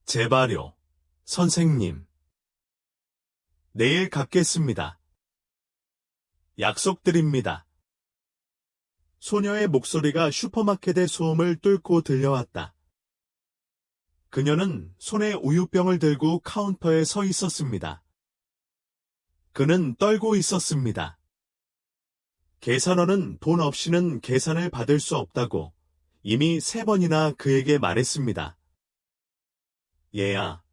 제발요, 선생님. 내일 갚겠습니다. 약속드립니다. 소녀의 목소리가 슈퍼마켓의 소음을 뚫고 들려왔다. 그녀는 손에 우유병을 들고 카운터에 서 있었습니다. 그는 떨고 있었습니다. 계산원은 돈 없이는 계산을 받을 수 없다고 이미 3번이나 그에게 말했습니다. 얘야,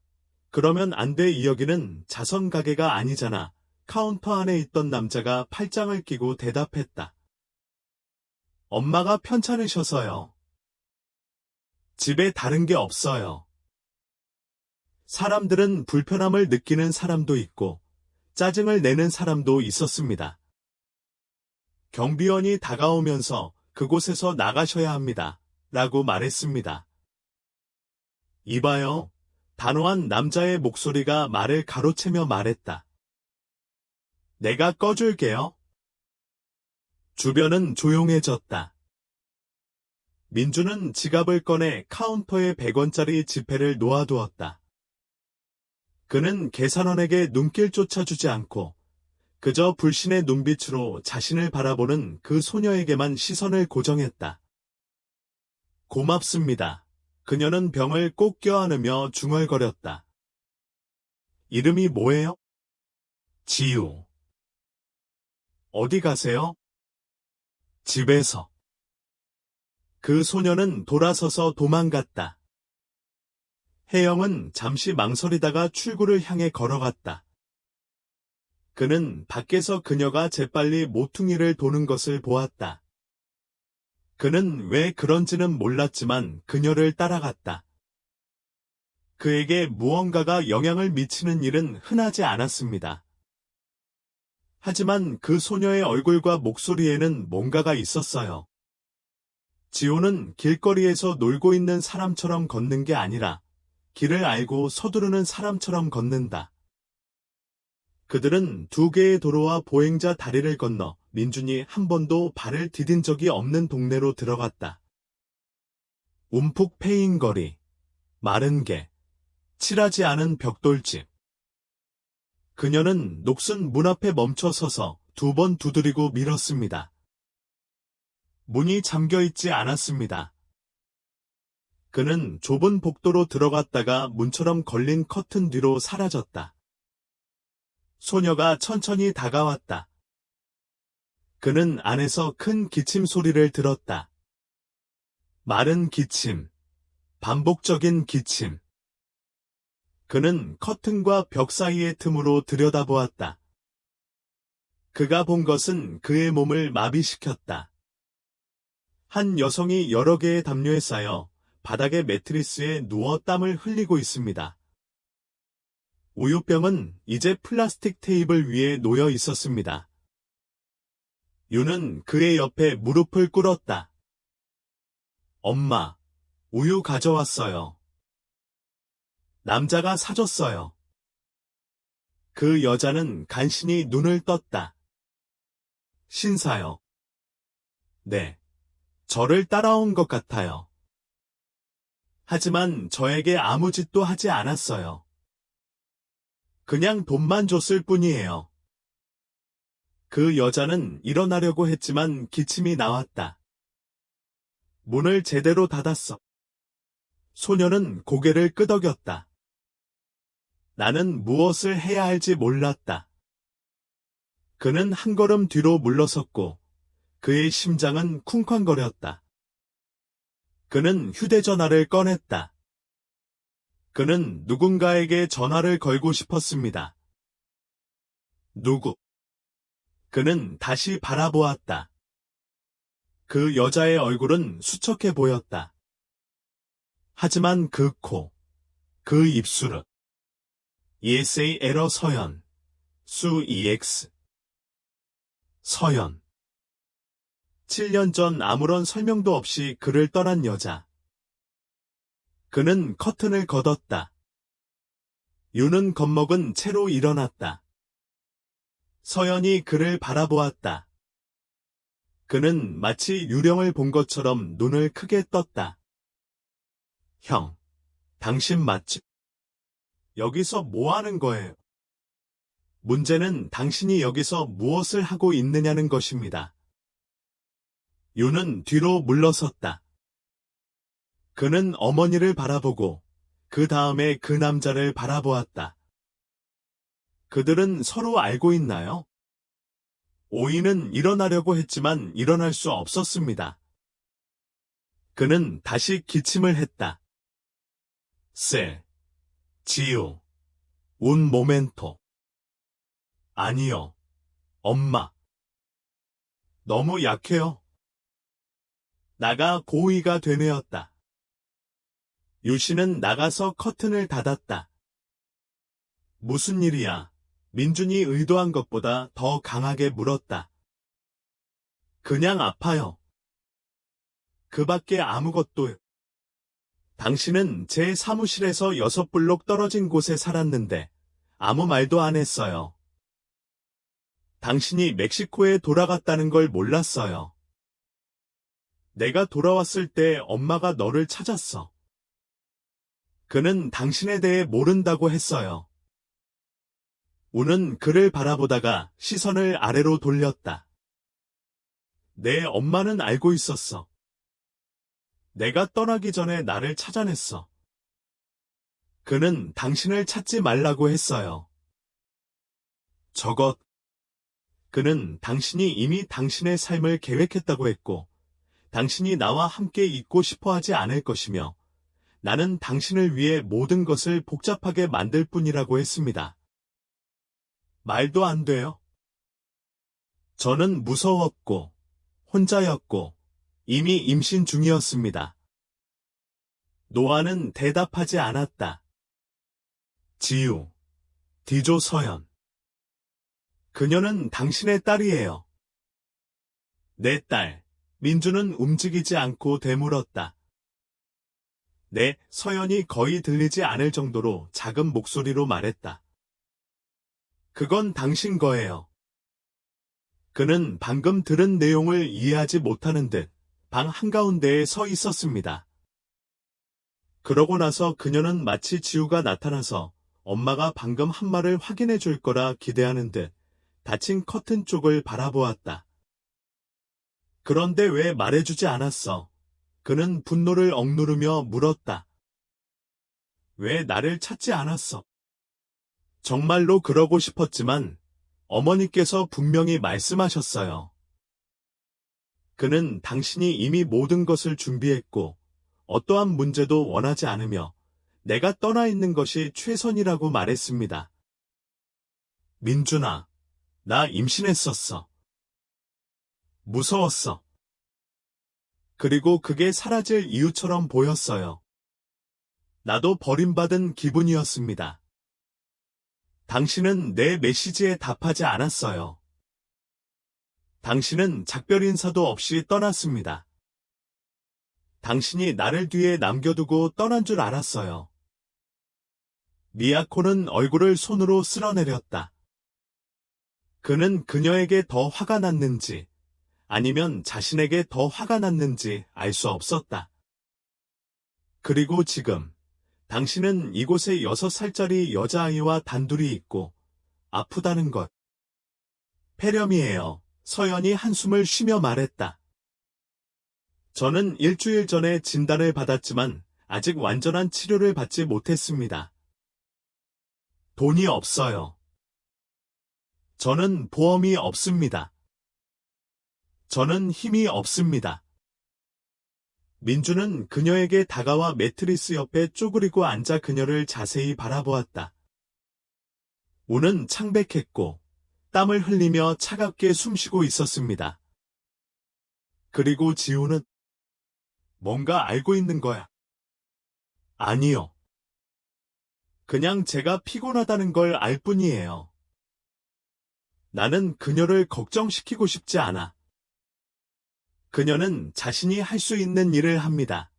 그러면 안 돼. 이 여기는 자선 가게가 아니잖아. 카운터 안에 있던 남자가 팔짱을 끼고 대답했다. 엄마가 편찮으셔서요. 집에 다른 게 없어요. 사람들은 불편함을 느끼는 사람도 있고 짜증을 내는 사람도 있었습니다. 경비원이 다가오면서 그곳에서 나가셔야 합니다. 라고 말했습니다. 이봐요. 단호한 남자의 목소리가 말을 가로채며 말했다. 내가 꺼줄게요. 주변은 조용해졌다. 민주는 지갑을 꺼내 카운터에 100원짜리 지폐를 놓아두었다. 그는 계산원에게 눈길조차 주지 않고 그저 불신의 눈빛으로 자신을 바라보는 그 소녀에게만 시선을 고정했다. 고맙습니다. 그녀는 병을 꼭 껴안으며 중얼거렸다. 이름이 뭐예요? 지유. 어디 가세요? 집에서. 그 소녀는 돌아서서 도망갔다. 혜영은 잠시 망설이다가 출구를 향해 걸어갔다. 그는 밖에서 그녀가 재빨리 모퉁이를 도는 것을 보았다. 그는 왜 그런지는 몰랐지만 그녀를 따라갔다. 그에게 무언가가 영향을 미치는 일은 흔하지 않았습니다. 하지만 그 소녀의 얼굴과 목소리에는 뭔가가 있었어요. 지호는 길거리에서 놀고 있는 사람처럼 걷는 게 아니라 길을 알고 서두르는 사람처럼 걷는다. 그들은 2개의 도로와 보행자 다리를 건너 민준이 한 번도 발을 디딘 적이 없는 동네로 들어갔다. 움푹 패인 거리, 마른 개, 칠하지 않은 벽돌집. 그녀는 녹슨 문 앞에 멈춰 서서 2번 두드리고 밀었습니다. 문이 잠겨있지 않았습니다. 그는 좁은 복도로 들어갔다가 문처럼 걸린 커튼 뒤로 사라졌다. 소녀가 천천히 다가왔다. 그는 안에서 큰 기침 소리를 들었다. 마른 기침, 반복적인 기침. 그는 커튼과 벽 사이의 틈으로 들여다보았다. 그가 본 것은 그의 몸을 마비시켰다. 한 여성이 여러 개의 담요에 쌓여 바닥의 매트리스에 누워 땀을 흘리고 있습니다. 우유병은 이제 플라스틱 테이블 위에 놓여 있었습니다. 유는 그의 옆에 무릎을 꿇었다. 엄마, 우유 가져왔어요. 남자가 사줬어요. 그 여자는 간신히 눈을 떴다. 신사요. 네, 저를 따라온 것 같아요. 하지만 저에게 아무 짓도 하지 않았어요. 그냥 돈만 줬을 뿐이에요. 그 여자는 일어나려고 했지만 기침이 나왔다. 문을 제대로 닫았어. 소녀는 고개를 끄덕였다. 나는 무엇을 해야 할지 몰랐다. 그는 한 걸음 뒤로 물러섰고 그의 심장은 쿵쾅거렸다. 그는 휴대전화를 꺼냈다. 그는 누군가에게 전화를 걸고 싶었습니다. 누구? 그는 다시 바라보았다. 그 여자의 얼굴은 수척해 보였다. 하지만 그 코, 그 입술은 ESA 에러 서연, 수 EX. 서연. 7년 전 아무런 설명도 없이 그를 떠난 여자. 그는 커튼을 걷었다. 유는 겁먹은 채로 일어났다. 서연이 그를 바라보았다. 그는 마치 유령을 본 것처럼 눈을 크게 떴다. 형, 당신 맞지? 여기서 뭐 하는 거예요? 문제는 당신이 여기서 무엇을 하고 있느냐는 것입니다. 유는 뒤로 물러섰다. 그는 어머니를 바라보고 그 다음에 그 남자를 바라보았다. 그들은 서로 알고 있나요? 오이는 일어나려고 했지만 일어날 수 없었습니다. 그는 다시 기침을 했다. 지우, un momento. 아니요, 엄마. 너무 약해요. 나가 고의가 되뇌었다. 유씨는 나가서 커튼을 닫았다. 무슨 일이야? 민준이 의도한 것보다 더 강하게 물었다. 그냥 아파요. 그 밖에 아무것도. 당신은 제 사무실에서 6블록 떨어진 곳에 살았는데 아무 말도 안 했어요. 당신이 멕시코에 돌아갔다는 걸 몰랐어요. 내가 돌아왔을 때 엄마가 너를 찾았어. 그는 당신에 대해 모른다고 했어요. 우는 그를 바라보다가 시선을 아래로 돌렸다. 내 엄마는 알고 있었어. 내가 떠나기 전에 나를 찾아냈어. 그는 당신을 찾지 말라고 했어요. 저것. 그는 당신이 이미 당신의 삶을 계획했다고 했고, 당신이 나와 함께 있고 싶어 하지 않을 것이며, 나는 당신을 위해 모든 것을 복잡하게 만들 뿐이라고 했습니다. 말도 안 돼요. 저는 무서웠고, 혼자였고, 이미 임신 중이었습니다. 노아는 대답하지 않았다. 지우, 디조 서연. 그녀는 당신의 딸이에요. 내 딸, 민주는 움직이지 않고 되물었다. 네, 서연이 거의 들리지 않을 정도로 작은 목소리로 말했다. 그건 당신 거예요. 그는 방금 들은 내용을 이해하지 못하는 듯 방 한가운데에 서 있었습니다. 그러고 나서 그녀는 마치 지우가 나타나서 엄마가 방금 한 말을 확인해 줄 거라 기대하는 듯 닫힌 커튼 쪽을 바라보았다. 그런데 왜 말해주지 않았어? 그는 분노를 억누르며 물었다. 왜 나를 찾지 않았어? 정말로 그러고 싶었지만 어머니께서 분명히 말씀하셨어요. 그는 당신이 이미 모든 것을 준비했고 어떠한 문제도 원하지 않으며 내가 떠나 있는 것이 최선이라고 말했습니다. 민준아, 나 임신했었어. 무서웠어. 그리고 그게 사라질 이유처럼 보였어요. 나도 버림받은 기분이었습니다. 당신은 내 메시지에 답하지 않았어요. 당신은 작별 인사도 없이 떠났습니다. 당신이 나를 뒤에 남겨두고 떠난 줄 알았어요. 미야코는 얼굴을 손으로 쓸어내렸다. 그는 그녀에게 더 화가 났는지 아니면 자신에게 더 화가 났는지 알 수 없었다. 그리고 지금 당신은 이곳에 6살짜리 여자아이와 단둘이 있고 아프다는 것. 폐렴이에요. 서연이 한숨을 쉬며 말했다. 저는 일주일 전에 진단을 받았지만 아직 완전한 치료를 받지 못했습니다. 돈이 없어요. 저는 보험이 없습니다. 저는 힘이 없습니다. 민주는 그녀에게 다가와 매트리스 옆에 쪼그리고 앉아 그녀를 자세히 바라보았다. 우는 창백했고 땀을 흘리며 차갑게 숨쉬고 있었습니다. 그리고 지우는 뭔가 알고 있는 거야. 아니요. 그냥 제가 피곤하다는 걸 알 뿐이에요. 나는 그녀를 걱정시키고 싶지 않아. 그녀는 자신이 할 수 있는 일을 합니다.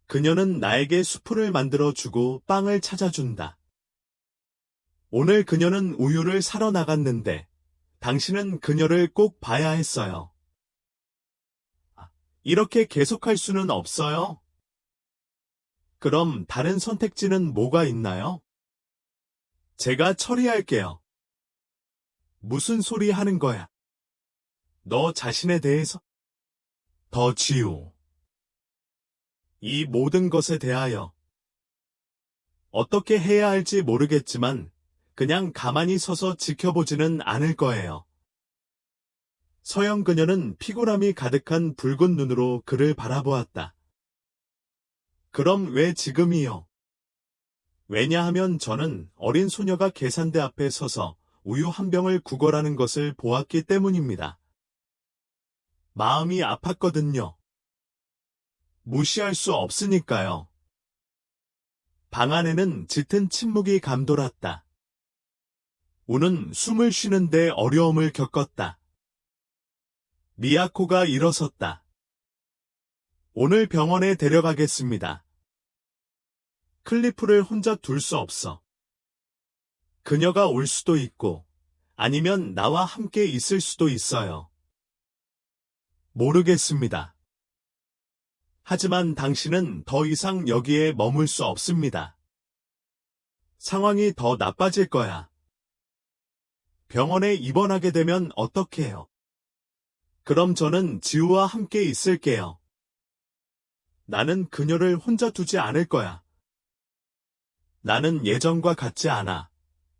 그녀는 나에게 수프를 만들어주고 빵을 찾아준다. 오늘 그녀는 우유를 사러 나갔는데 당신은 그녀를 꼭 봐야 했어요. 이렇게 계속할 수는 없어요. 그럼 다른 선택지는 뭐가 있나요? 제가 처리할게요. 무슨 소리 하는 거야? 너 자신에 대해서? 더 지우. 이 모든 것에 대하여 어떻게 해야 할지 모르겠지만 그냥 가만히 서서 지켜보지는 않을 거예요. 서영 그녀는 피곤함이 가득한 붉은 눈으로 그를 바라보았다. 그럼 왜 지금이요? 왜냐하면 저는 어린 소녀가 계산대 앞에 서서 우유 한 병을 구걸하는 것을 보았기 때문입니다. 마음이 아팠거든요. 무시할 수 없으니까요. 방 안에는 짙은 침묵이 감돌았다. 우는 숨을 쉬는데 어려움을 겪었다. 미야코가 일어섰다. 오늘 병원에 데려가겠습니다. 클리프를 혼자 둘 수 없어. 그녀가 올 수도 있고, 아니면 나와 함께 있을 수도 있어요. 모르겠습니다. 하지만 당신은 더 이상 여기에 머물 수 없습니다. 상황이 더 나빠질 거야. 병원에 입원하게 되면 어떡해요? 그럼 저는 지우와 함께 있을게요. 나는 그녀를 혼자 두지 않을 거야. 나는 예전과 같지 않아.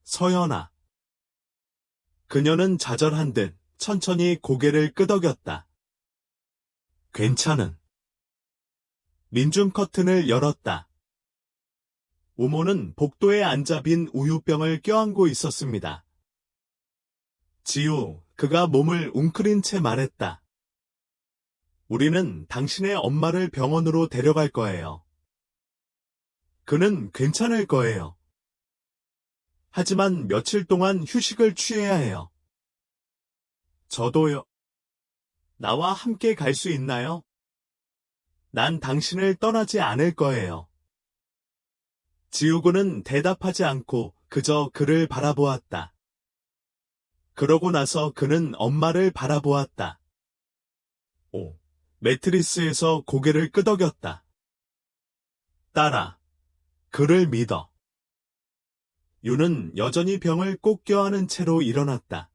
서연아. 그녀는 좌절한 듯 천천히 고개를 끄덕였다. 괜찮은. 민중 커튼을 열었다. 우모는 복도에 앉아 빈 우유병을 껴안고 있었습니다. 지우, 그가 몸을 웅크린 채 말했다. 우리는 당신의 엄마를 병원으로 데려갈 거예요. 그는 괜찮을 거예요. 하지만 며칠 동안 휴식을 취해야 해요. 저도요. 나와 함께 갈 수 있나요? 난 당신을 떠나지 않을 거예요. 지우고는 대답하지 않고 그저 그를 바라보았다. 그러고 나서 그는 엄마를 바라보았다. 매트리스에서 고개를 끄덕였다. 딸아, 그를 믿어. 유는 여전히 병을 꼭 껴안은 채로 일어났다.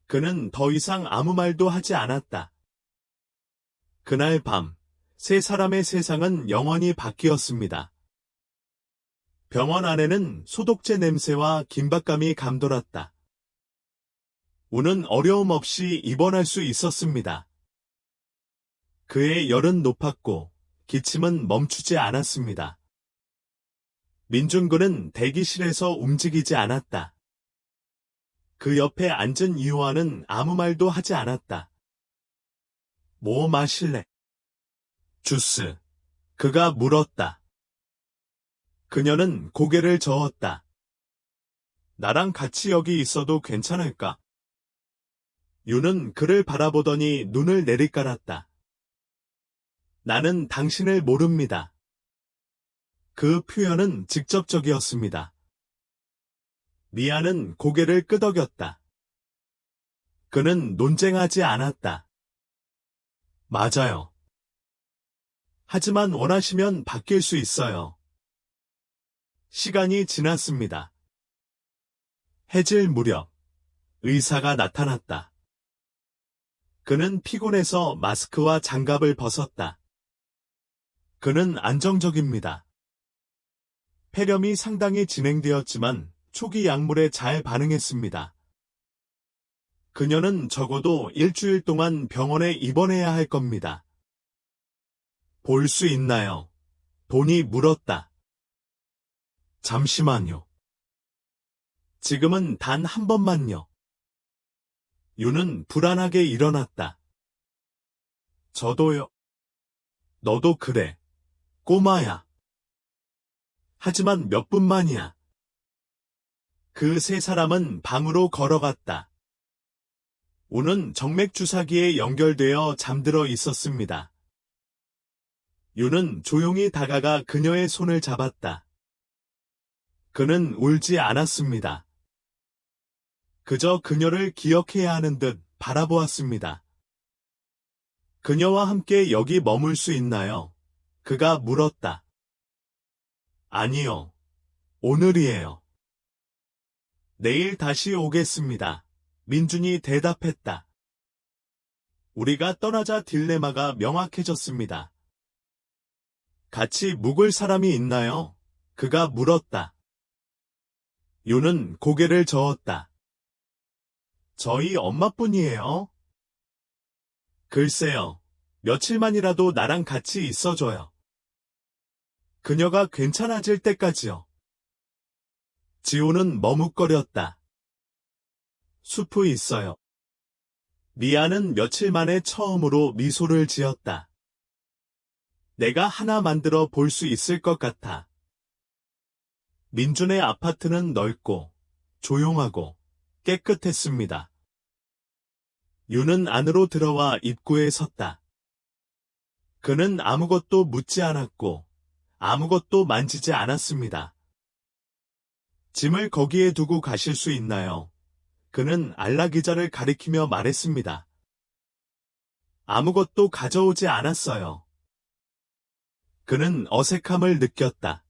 그는 더 이상 아무 말도 하지 않았다. 그날 밤, 세 사람의 세상은 영원히 바뀌었습니다. 병원 안에는 소독제 냄새와 긴박감이 감돌았다. 우는 어려움 없이 입원할 수 있었습니다. 그의 열은 높았고 기침은 멈추지 않았습니다. 민준군은 대기실에서 움직이지 않았다. 그 옆에 앉은 이호아는 아무 말도 하지 않았다. 뭐 마실래? 주스. 그가 물었다. 그녀는 고개를 저었다. 나랑 같이 여기 있어도 괜찮을까? 유는 그를 바라보더니 눈을 내리깔았다. 나는 당신을 모릅니다. 그 표현은 직접적이었습니다. 미아는 고개를 끄덕였다. 그는 논쟁하지 않았다. 맞아요. 하지만 원하시면 바뀔 수 있어요. 시간이 지났습니다. 해질 무렵 의사가 나타났다. 그는 피곤해서 마스크와 장갑을 벗었다. 그는 안정적입니다. 폐렴이 상당히 진행되었지만 초기 약물에 잘 반응했습니다. 그녀는 적어도 일주일 동안 병원에 입원해야 할 겁니다. 볼 수 있나요? 돈이 물었다. 잠시만요. 지금은 단 한 번만요. 유는 불안하게 일어났다. 저도요. 너도 그래. 꼬마야. 하지만 몇 분만이야. 그 세 사람은 방으로 걸어갔다. 우는 정맥주사기에 연결되어 잠들어 있었습니다. 유는 조용히 다가가 그녀의 손을 잡았다. 그는 울지 않았습니다. 그저 그녀를 기억해야 하는 듯 바라보았습니다. 그녀와 함께 여기 머물 수 있나요? 그가 물었다. 아니요. 오늘이에요. 내일 다시 오겠습니다. 민준이 대답했다. 우리가 떠나자 딜레마가 명확해졌습니다. 같이 묵을 사람이 있나요? 그가 물었다. 윤은 고개를 저었다. 저희 엄마뿐이에요. 글쎄요. 며칠만이라도 나랑 같이 있어줘요. 그녀가 괜찮아질 때까지요. 지호는 머뭇거렸다. 수프 있어요. 미아는 며칠 만에 처음으로 미소를 지었다. 내가 하나 만들어 볼 수 있을 것 같아. 민준의 아파트는 넓고 조용하고 깨끗했습니다. 윤은 안으로 들어와 입구에 섰다. 그는 아무것도 묻지 않았고 아무것도 만지지 않았습니다. 짐을 거기에 두고 가실 수 있나요? 그는 알라 기자를 가리키며 말했습니다. 아무것도 가져오지 않았어요. 그는 어색함을 느꼈다.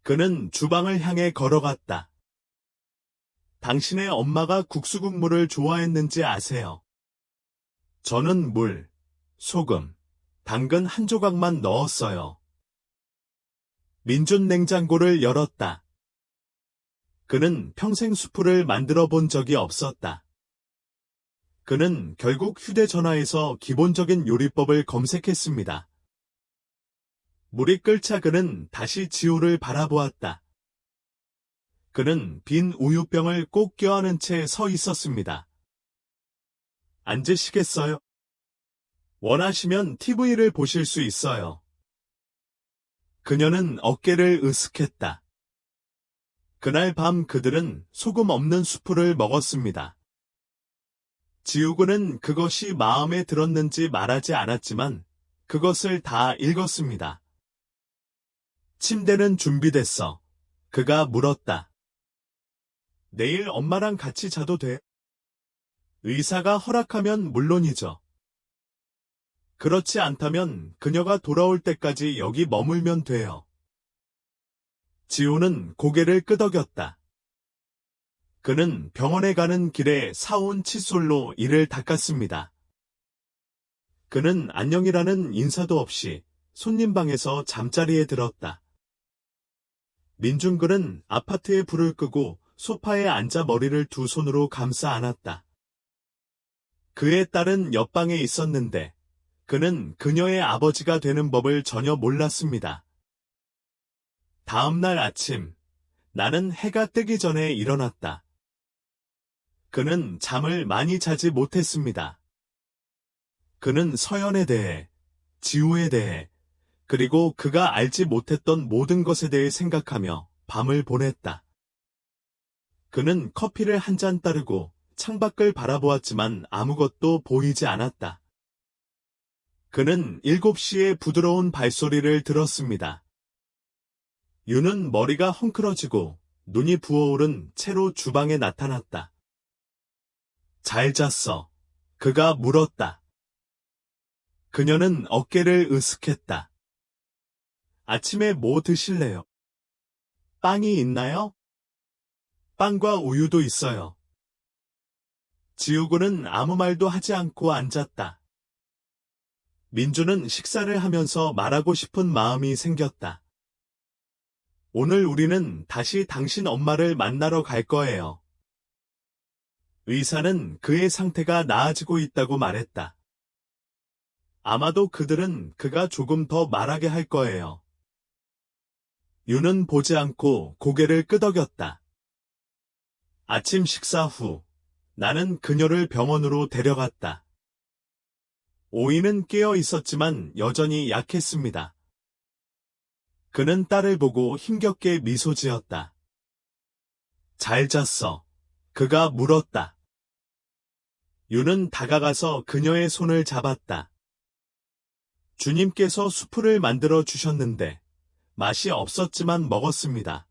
그는 주방을 향해 걸어갔다. 당신의 엄마가 국수 국물을 좋아했는지 아세요? 저는 물, 소금, 당근 한 조각만 넣었어요. 민준 냉장고를 열었다. 그는 평생 수프를 만들어 본 적이 없었다. 그는 결국 휴대전화에서 기본적인 요리법을 검색했습니다. 물이 끓자 그는 다시 지호를 바라보았다. 그는 빈 우유병을 꼭 껴안은 채 서 있었습니다. 앉으시겠어요? 원하시면 TV를 보실 수 있어요. 그녀는 어깨를 으쓱했다. 그날 밤 그들은 소금 없는 수프를 먹었습니다. 지우군은 그것이 마음에 들었는지 말하지 않았지만 그것을 다 읽었습니다. 침대는 준비됐어. 그가 물었다. 내일 엄마랑 같이 자도 돼? 의사가 허락하면 물론이죠. 그렇지 않다면 그녀가 돌아올 때까지 여기 머물면 돼요. 지호는 고개를 끄덕였다. 그는 병원에 가는 길에 사온 칫솔로 이를 닦았습니다. 그는 안녕이라는 인사도 없이 손님 방에서 잠자리에 들었다. 민준근은 아파트에 불을 끄고 소파에 앉아 머리를 두 손으로 감싸 안았다. 그의 딸은 옆방에 있었는데 그는 그녀의 아버지가 되는 법을 전혀 몰랐습니다. 다음 날 아침, 나는 해가 뜨기 전에 일어났다. 그는 잠을 많이 자지 못했습니다. 그는 서연에 대해, 지우에 대해, 그리고 그가 알지 못했던 모든 것에 대해 생각하며 밤을 보냈다. 그는 커피를 한 잔 따르고 창밖을 바라보았지만 아무것도 보이지 않았다. 그는 7시에 부드러운 발소리를 들었습니다. 윤은 머리가 헝클어지고 눈이 부어오른 채로 주방에 나타났다. 잘 잤어. 그가 물었다. 그녀는 어깨를 으쓱했다. 아침에 뭐 드실래요? 빵이 있나요? 빵과 우유도 있어요. 지우고는 아무 말도 하지 않고 앉았다. 민주는 식사를 하면서 말하고 싶은 마음이 생겼다. 오늘 우리는 다시 당신 엄마를 만나러 갈 거예요. 의사는 그의 상태가 나아지고 있다고 말했다. 아마도 그들은 그가 조금 더 말하게 할 거예요. 윤은 보지 않고 고개를 끄덕였다. 아침 식사 후 나는 그녀를 병원으로 데려갔다. 오이는 깨어 있었지만 여전히 약했습니다. 그는 딸을 보고 힘겹게 미소 지었다. 잘 잤어. 그가 물었다. 윤은 다가가서 그녀의 손을 잡았다. 주님께서 수프를 만들어 주셨는데 맛이 없었지만 먹었습니다.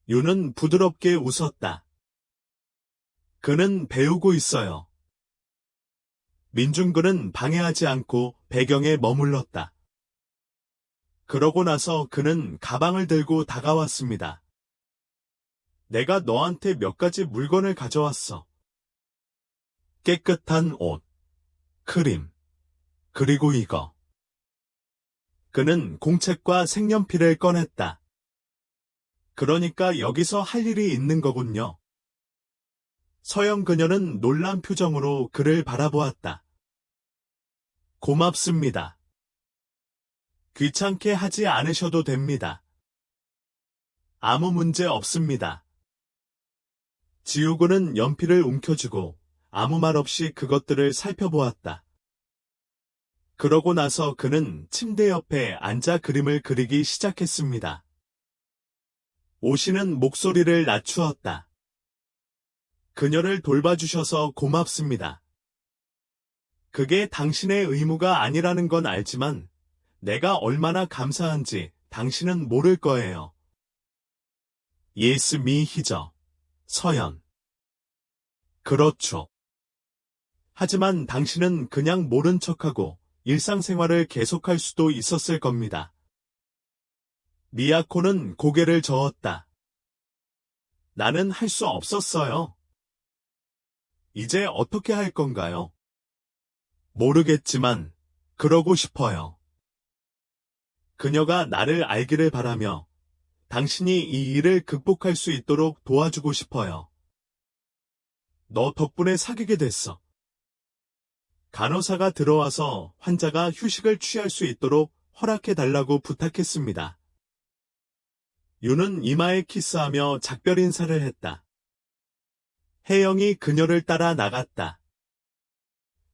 윤은 부드럽게 웃었다. 그는 배우고 있어요. 민준근은 방해하지 않고 배경에 머물렀다. 그러고 나서 그는 가방을 들고 다가왔습니다. 내가 너한테 몇 가지 물건을 가져왔어. 깨끗한 옷, 크림, 그리고 이거. 그는 공책과 색연필을 꺼냈다. 그러니까 여기서 할 일이 있는 거군요. 서영 그녀는 놀란 표정으로 그를 바라보았다. 고맙습니다. 귀찮게 하지 않으셔도 됩니다. 아무 문제 없습니다. 지우고는 연필을 움켜쥐고 아무 말 없이 그것들을 살펴보았다. 그러고 나서 그는 침대 옆에 앉아 그림을 그리기 시작했습니다. 오시는 목소리를 낮추었다. 그녀를 돌봐주셔서 고맙습니다. 그게 당신의 의무가 아니라는 건 알지만 내가 얼마나 감사한지 당신은 모를 거예요. 예스 미 희저. 서연. 그렇죠. 하지만 당신은 그냥 모른 척하고 일상생활을 계속할 수도 있었을 겁니다. 미야코는 고개를 저었다. 나는 할 수 없었어요. 이제 어떻게 할 건가요? 모르겠지만 그러고 싶어요. 그녀가 나를 알기를 바라며 당신이 이 일을 극복할 수 있도록 도와주고 싶어요. 너 덕분에 사귀게 됐어. 간호사가 들어와서 환자가 휴식을 취할 수 있도록 허락해달라고 부탁했습니다. 유는 이마에 키스하며 작별 인사를 했다. 혜영이 그녀를 따라 나갔다.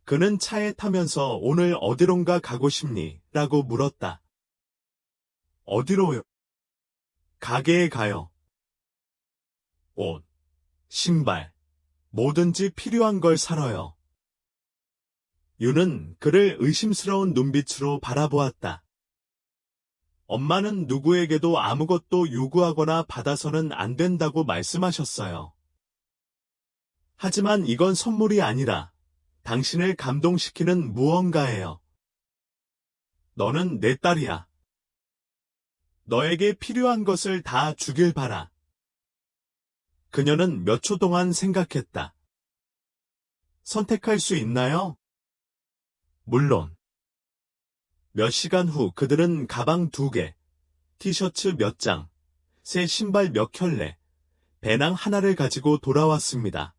그는 차에 타면서 오늘 어디론가 가고 싶니? 라고 물었다. 어디로요? 가게에 가요. 옷, 신발, 뭐든지 필요한 걸 사러요. 유는 그를 의심스러운 눈빛으로 바라보았다. 엄마는 누구에게도 아무것도 요구하거나 받아서는 안 된다고 말씀하셨어요. 하지만 이건 선물이 아니라 당신을 감동시키는 무언가예요. 너는 내 딸이야. 너에게 필요한 것을 다 주길 바라. 그녀는 몇 초 동안 생각했다. 선택할 수 있나요? 물론. 몇 시간 후 그들은 가방 2개, 티셔츠 몇 장, 새 신발 몇 켤레, 배낭 하나를 가지고 돌아왔습니다.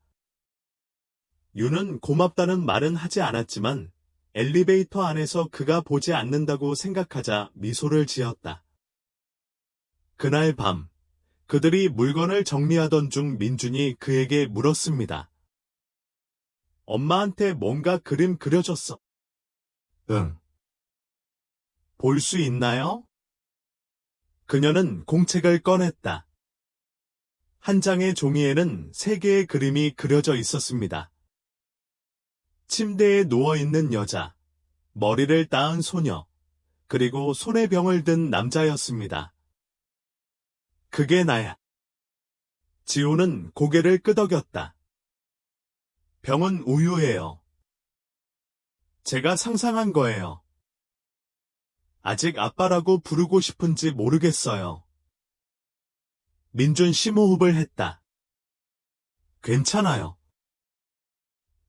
유는 고맙다는 말은 하지 않았지만 엘리베이터 안에서 그가 보지 않는다고 생각하자 미소를 지었다. 그날 밤, 그들이 물건을 정리하던 중 민준이 그에게 물었습니다. 엄마한테 뭔가 그림 그려줬어. 응. 볼 수 있나요? 그녀는 공책을 꺼냈다. 한 장의 종이에는 3개의 그림이 그려져 있었습니다. 침대에 누워있는 여자, 머리를 따은 소녀, 그리고 손에 병을 든 남자였습니다. 그게 나야. 지호는 고개를 끄덕였다. 병은 우유예요. 제가 상상한 거예요. 아직 아빠라고 부르고 싶은지 모르겠어요. 민준 심호흡을 했다. 괜찮아요.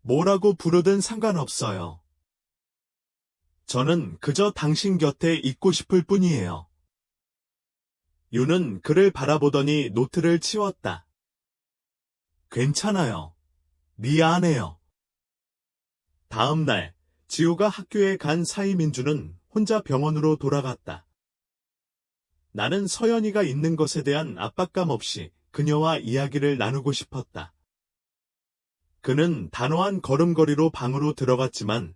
뭐라고 부르든 상관없어요. 저는 그저 당신 곁에 있고 싶을 뿐이에요. 유는 그를 바라보더니 노트를 치웠다. 괜찮아요. 미안해요. 다음 날, 지우가 학교에 간 사이 민주는 혼자 병원으로 돌아갔다. 나는 서연이가 있는 것에 대한 압박감 없이 그녀와 이야기를 나누고 싶었다. 그는 단호한 걸음걸이로 방으로 들어갔지만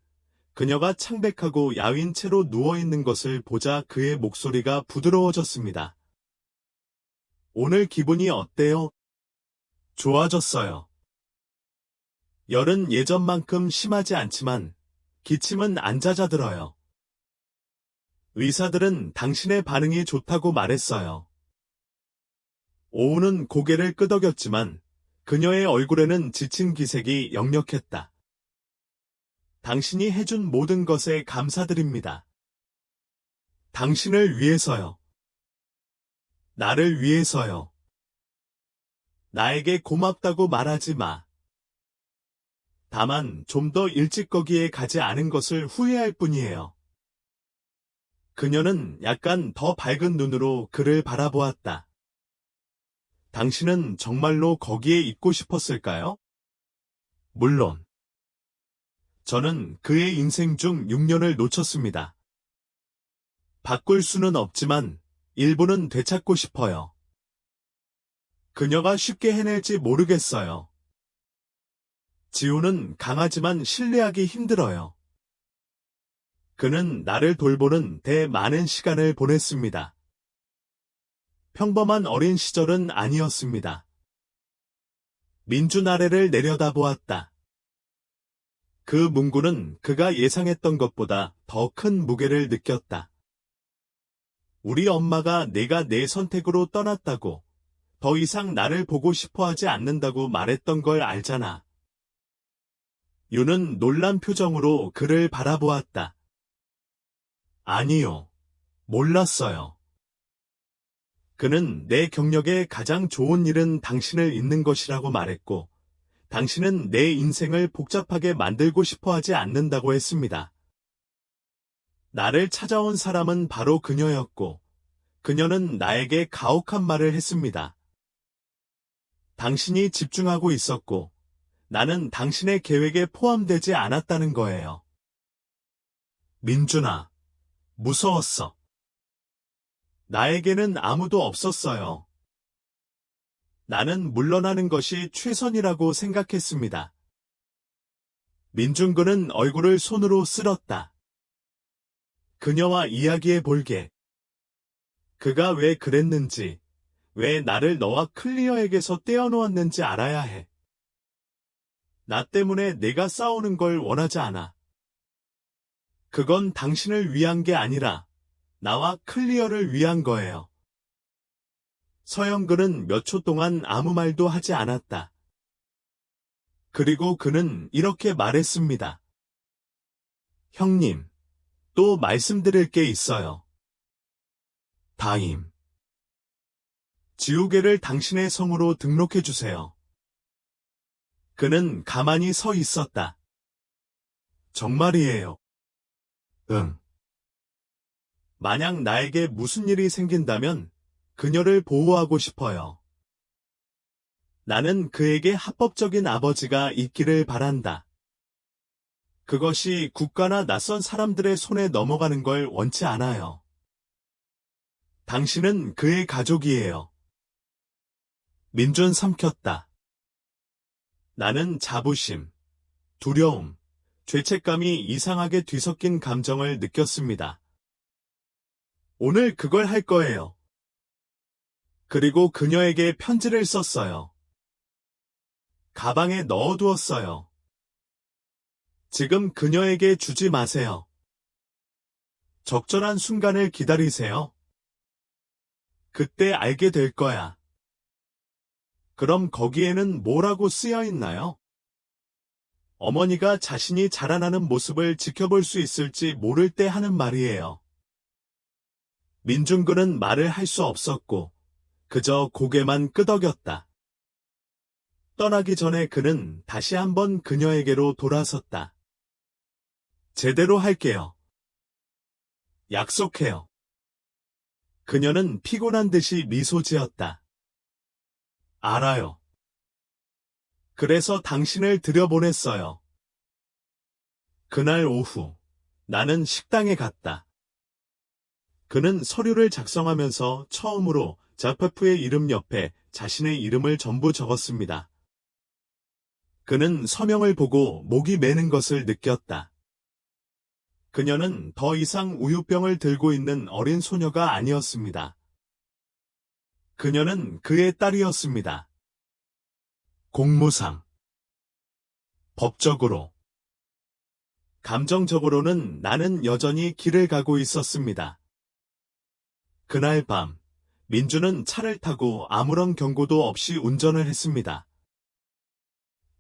그녀가 창백하고 야윈 채로 누워있는 것을 보자 그의 목소리가 부드러워졌습니다. 오늘 기분이 어때요? 좋아졌어요. 열은 예전만큼 심하지 않지만 기침은 안 잦아들어요. 의사들은 당신의 반응이 좋다고 말했어요. 오우는 고개를 끄덕였지만 그녀의 얼굴에는 지친 기색이 역력했다. 당신이 해준 모든 것에 감사드립니다. 당신을 위해서요. 나를 위해서요. 나에게 고맙다고 말하지 마. 다만 좀 더 일찍 거기에 가지 않은 것을 후회할 뿐이에요. 그녀는 약간 더 밝은 눈으로 그를 바라보았다. 당신은 정말로 거기에 있고 싶었을까요? 물론. 저는 그의 인생 중 6년을 놓쳤습니다. 바꿀 수는 없지만 일부는 되찾고 싶어요. 그녀가 쉽게 해낼지 모르겠어요. 지우는 강하지만 신뢰하기 힘들어요. 그는 나를 돌보는 데 많은 시간을 보냈습니다. 평범한 어린 시절은 아니었습니다. 민준 아래를 내려다보았다. 그 문구는 그가 예상했던 것보다 더 큰 무게를 느꼈다. 우리 엄마가 내가 내 선택으로 떠났다고, 더 이상 나를 보고 싶어 하지 않는다고 말했던 걸 알잖아. 유는 놀란 표정으로 그를 바라보았다. 아니요. 몰랐어요. 그는 내 경력에 가장 좋은 일은 당신을 잇는 것이라고 말했고, 당신은 내 인생을 복잡하게 만들고 싶어 하지 않는다고 했습니다. 나를 찾아온 사람은 바로 그녀였고, 그녀는 나에게 가혹한 말을 했습니다. 당신이 집중하고 있었고, 나는 당신의 계획에 포함되지 않았다는 거예요. 민준아, 무서웠어. 나에게는 아무도 없었어요. 나는 물러나는 것이 최선이라고 생각했습니다. 민준군은 얼굴을 손으로 쓸었다. 그녀와 이야기해 볼게. 그가 왜 그랬는지, 왜 나를 너와 클리어에게서 떼어놓았는지 알아야 해. 나 때문에 내가 싸우는 걸 원하지 않아. 그건 당신을 위한 게 아니라 나와 클리어를 위한 거예요. 서영근은 몇 초 동안 아무 말도 하지 않았다. 그리고 그는 이렇게 말했습니다. 형님, 또 말씀드릴 게 있어요. 다임. 지우개를 당신의 성으로 등록해 주세요. 그는 가만히 서 있었다. 정말이에요. 응. 만약 나에게 무슨 일이 생긴다면 그녀를 보호하고 싶어요. 나는 그에게 합법적인 아버지가 있기를 바란다. 그것이 국가나 낯선 사람들의 손에 넘어가는 걸 원치 않아요. 당신은 그의 가족이에요. 민준 삼켰다. 나는 자부심, 두려움, 죄책감이 이상하게 뒤섞인 감정을 느꼈습니다. 오늘 그걸 할 거예요. 그리고 그녀에게 편지를 썼어요. 가방에 넣어두었어요. 지금 그녀에게 주지 마세요. 적절한 순간을 기다리세요. 그때 알게 될 거야. 그럼 거기에는 뭐라고 쓰여 있나요? 어머니가 자신이 자라나는 모습을 지켜볼 수 있을지 모를 때 하는 말이에요. 민준군은 말을 할 수 없었고 그저 고개만 끄덕였다. 떠나기 전에 그는 다시 한번 그녀에게로 돌아섰다. 제대로 할게요. 약속해요. 그녀는 피곤한 듯이 미소 지었다. 알아요. 그래서 당신을 들여보냈어요. 그날 오후, 나는 식당에 갔다. 그는 서류를 작성하면서 처음으로 자페프의 이름 옆에 자신의 이름을 전부 적었습니다. 그는 서명을 보고 목이 메는 것을 느꼈다. 그녀는 더 이상 우유병을 들고 있는 어린 소녀가 아니었습니다. 그녀는 그의 딸이었습니다. 공무상. 법적으로. 감정적으로는 나는 여전히 길을 가고 있었습니다. 그날 밤, 민주는 차를 타고 아무런 경고도 없이 운전을 했습니다.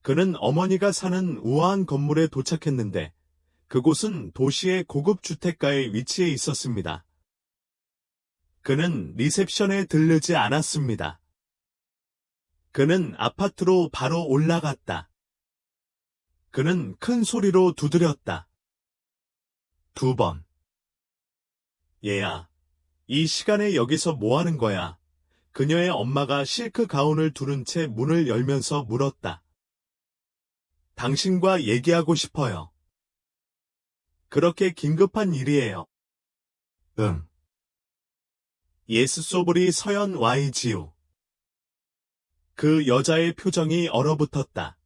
그는 어머니가 사는 우아한 건물에 도착했는데 그곳은 도시의 고급 주택가에 위치해 있었습니다. 그는 리셉션에 들르지 않았습니다. 그는 아파트로 바로 올라갔다. 그는 큰 소리로 두드렸다. 2번. 얘야, 이 시간에 여기서 뭐 하는 거야? 그녀의 엄마가 실크 가운을 두른 채 문을 열면서 물었다. 당신과 얘기하고 싶어요. 그렇게 긴급한 일이에요. 응. 예스 소브리 서연 YGU. 그 여자의 표정이 얼어붙었다.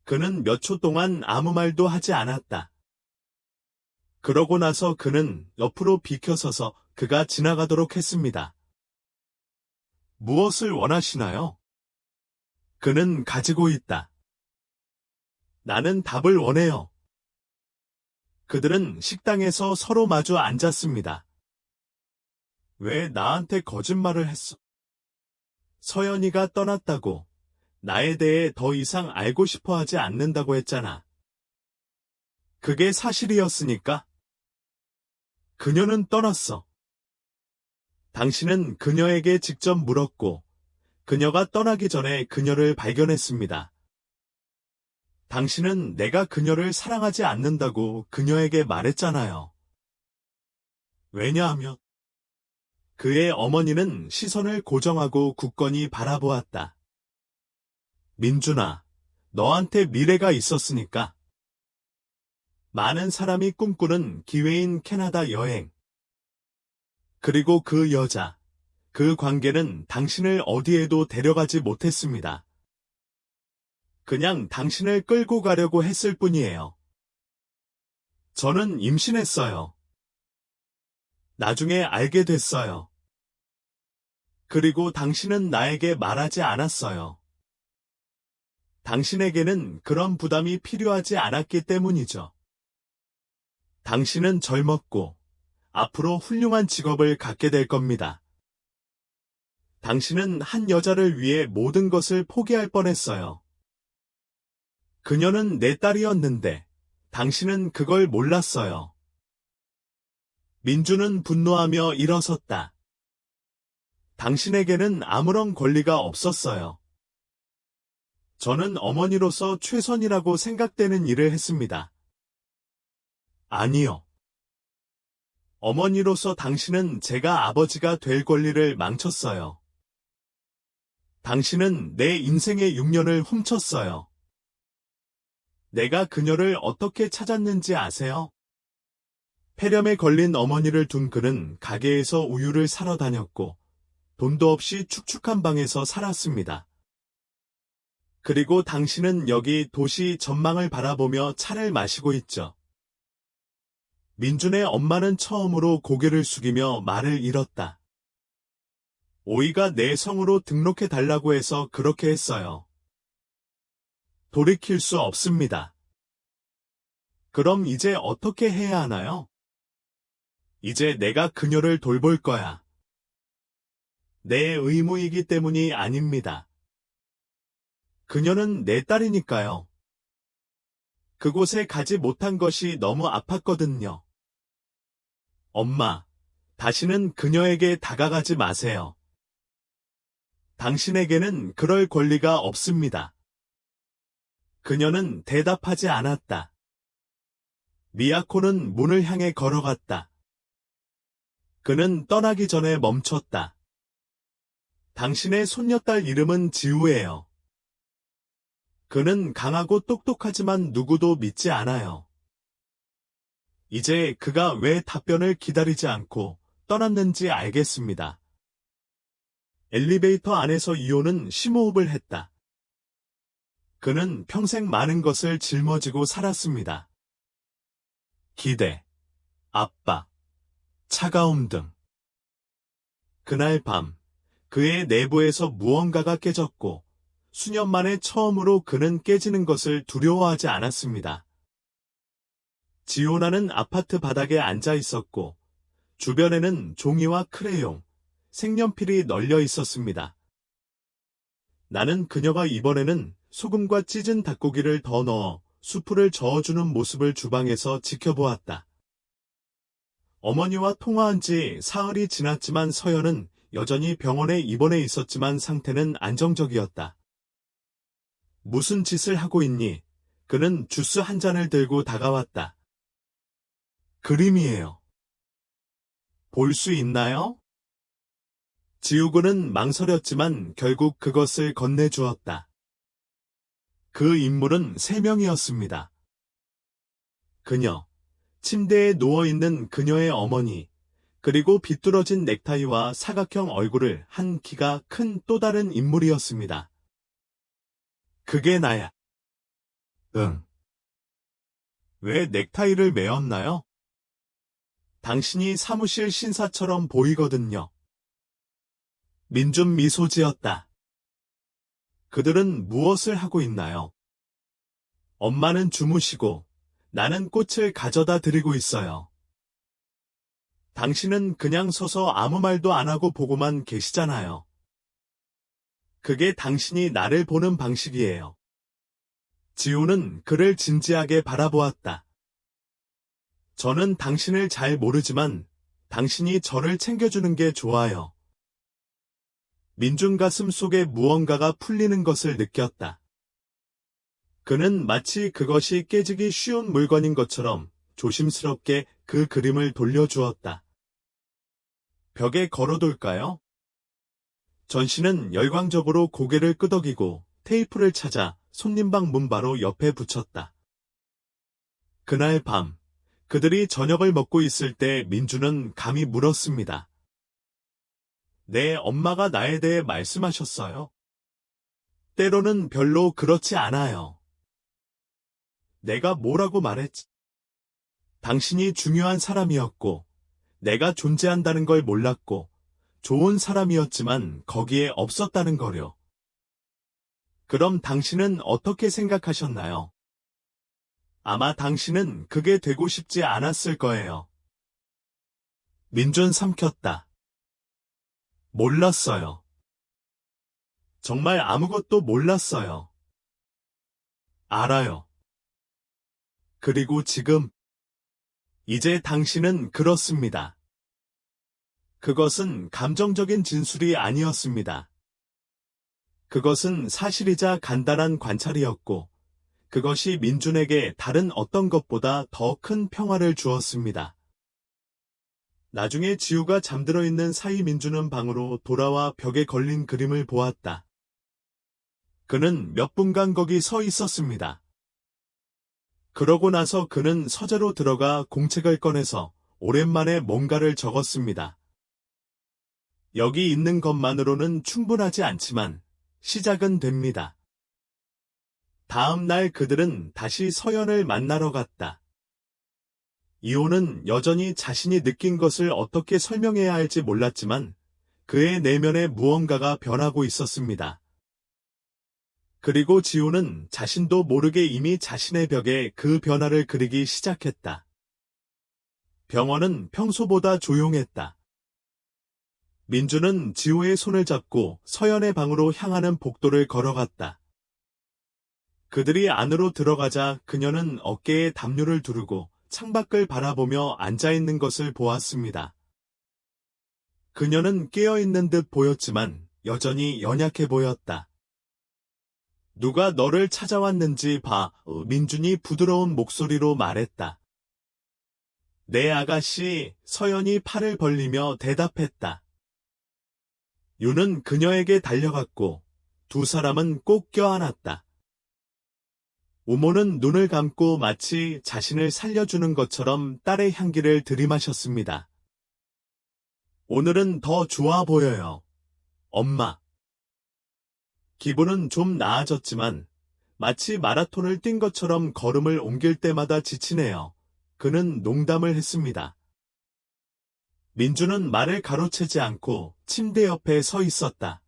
그는 몇 초 동안 아무 말도 하지 않았다. 그러고 나서 그는 옆으로 비켜서서 그가 지나가도록 했습니다. 무엇을 원하시나요? 그는 가지고 있다. 나는 답을 원해요. 그들은 식당에서 서로 마주 앉았습니다. 왜 나한테 거짓말을 했어? 서연이가 떠났다고. 나에 대해 더 이상 알고 싶어 하지 않는다고 했잖아. 그게 사실이었으니까? 그녀는 떠났어. 당신은 그녀에게 직접 물었고, 그녀가 떠나기 전에 그녀를 발견했습니다. 당신은 내가 그녀를 사랑하지 않는다고 그녀에게 말했잖아요. 왜냐하면 그의 어머니는 시선을 고정하고 굳건히 바라보았다. 민준아, 너한테 미래가 있었으니까. 많은 사람이 꿈꾸는 기회인 캐나다 여행. 그리고 그 여자, 그 관계는 당신을 어디에도 데려가지 못했습니다. 그냥 당신을 끌고 가려고 했을 뿐이에요. 저는 임신했어요. 나중에 알게 됐어요. 그리고 당신은 나에게 말하지 않았어요. 당신에게는 그런 부담이 필요하지 않았기 때문이죠. 당신은 젊었고, 앞으로 훌륭한 직업을 갖게 될 겁니다. 당신은 한 여자를 위해 모든 것을 포기할 뻔했어요. 그녀는 내 딸이었는데, 당신은 그걸 몰랐어요. 민주는 분노하며 일어섰다. 당신에게는 아무런 권리가 없었어요. 저는 어머니로서 최선이라고 생각되는 일을 했습니다. 아니요. 어머니로서 당신은 제가 아버지가 될 권리를 망쳤어요. 당신은 내 인생의 6년을 훔쳤어요. 내가 그녀를 어떻게 찾았는지 아세요? 폐렴에 걸린 어머니를 둔 그는 가게에서 우유를 사러 다녔고, 돈도 없이 축축한 방에서 살았습니다. 그리고 당신은 여기 도시 전망을 바라보며 차를 마시고 있죠. 민준의 엄마는 처음으로 고개를 숙이며 말을 잃었다. 오이가 내 성으로 등록해달라고 해서 그렇게 했어요. 돌이킬 수 없습니다. 그럼 이제 어떻게 해야 하나요? 이제 내가 그녀를 돌볼 거야. 내 의무이기 때문이 아닙니다. 그녀는 내 딸이니까요. 그곳에 가지 못한 것이 너무 아팠거든요. 엄마, 다시는 그녀에게 다가가지 마세요. 당신에게는 그럴 권리가 없습니다. 그녀는 대답하지 않았다. 미야코는 문을 향해 걸어갔다. 그는 떠나기 전에 멈췄다. 당신의 손녀딸 이름은 지우예요. 그는 강하고 똑똑하지만 누구도 믿지 않아요. 이제 그가 왜 답변을 기다리지 않고 떠났는지 알겠습니다. 엘리베이터 안에서 이호는 심호흡을 했다. 그는 평생 많은 것을 짊어지고 살았습니다. 기대, 압박, 차가움 등. 그날 밤, 그의 내부에서 무언가가 깨졌고, 수년 만에 처음으로 그는 깨지는 것을 두려워하지 않았습니다. 지오나는 아파트 바닥에 앉아 있었고, 주변에는 종이와 크레용, 색연필이 널려 있었습니다. 나는 그녀가 이번에는 소금과 찢은 닭고기를 더 넣어 수프를 저어주는 모습을 주방에서 지켜보았다. 어머니와 통화한 지 사흘이 지났지만 서연은 여전히 병원에 입원해 있었지만 상태는 안정적이었다. 무슨 짓을 하고 있니? 그는 주스 한 잔을 들고 다가왔다. 그림이에요. 볼 수 있나요? 지우고는 망설였지만 결국 그것을 건네주었다. 그 인물은 3명이었습니다. 그녀, 침대에 누워있는 그녀의 어머니, 그리고 비뚤어진 넥타이와 사각형 얼굴을 한 키가 큰 또 다른 인물이었습니다. 그게 나야. 응. 왜 넥타이를 매었나요? 당신이 사무실 신사처럼 보이거든요. 민준 미소 지었다. 그들은 무엇을 하고 있나요? 엄마는 주무시고 나는 꽃을 가져다 드리고 있어요. 당신은 그냥 서서 아무 말도 안 하고 보고만 계시잖아요. 그게 당신이 나를 보는 방식이에요. 지우는 그를 진지하게 바라보았다. 저는 당신을 잘 모르지만 당신이 저를 챙겨주는 게 좋아요. 민준 가슴 속에 무언가가 풀리는 것을 느꼈다. 그는 마치 그것이 깨지기 쉬운 물건인 것처럼 조심스럽게 그 그림을 돌려주었다. 벽에 걸어둘까요? 전씨는 열광적으로 고개를 끄덕이고 테이프를 찾아 손님방 문 바로 옆에 붙였다. 그날 밤, 그들이 저녁을 먹고 있을 때 민주는 감히 물었습니다. 내 엄마가 나에 대해 말씀하셨어요? 때로는 별로 그렇지 않아요. 내가 뭐라고 말했지? 당신이 중요한 사람이었고, 내가 존재한다는 걸 몰랐고, 좋은 사람이었지만 거기에 없었다는 거요. 그럼 당신은 어떻게 생각하셨나요? 아마 당신은 그게 되고 싶지 않았을 거예요. 민준 삼켰다. 몰랐어요. 정말 아무것도 몰랐어요. 알아요. 그리고 지금, 이제 당신은 그렇습니다. 그것은 감정적인 진술이 아니었습니다. 그것은 사실이자 간단한 관찰이었고, 그것이 민준에게 다른 어떤 것보다 더 큰 평화를 주었습니다. 나중에 지우가 잠들어 있는 사이 민준은 방으로 돌아와 벽에 걸린 그림을 보았다. 그는 몇 분간 거기 서 있었습니다. 그러고 나서 그는 서재로 들어가 공책을 꺼내서 오랜만에 뭔가를 적었습니다. 여기 있는 것만으로는 충분하지 않지만 시작은 됩니다. 다음 날 그들은 다시 서연을 만나러 갔다. 이호는 여전히 자신이 느낀 것을 어떻게 설명해야 할지 몰랐지만 그의 내면에 무언가가 변하고 있었습니다. 그리고 지우는 자신도 모르게 이미 자신의 벽에 그 변화를 그리기 시작했다. 병원은 평소보다 조용했다. 민주는 지우의 손을 잡고 서연의 방으로 향하는 복도를 걸어갔다. 그들이 안으로 들어가자 그녀는 어깨에 담요를 두르고 창밖을 바라보며 앉아있는 것을 보았습니다. 그녀는 깨어있는 듯 보였지만 여전히 연약해 보였다. 누가 너를 찾아왔는지 봐, 민준이 부드러운 목소리로 말했다. 네 아가씨, 서연이 팔을 벌리며 대답했다. 유는 그녀에게 달려갔고 두 사람은 꼭 껴안았다. 우모는 눈을 감고 마치 자신을 살려주는 것처럼 딸의 향기를 들이마셨습니다. 오늘은 더 좋아 보여요. 엄마. 기분은 좀 나아졌지만 마치 마라톤을 뛴 것처럼 걸음을 옮길 때마다 지치네요. 그는 농담을 했습니다. 민주는 말을 가로채지 않고 침대 옆에 서 있었다.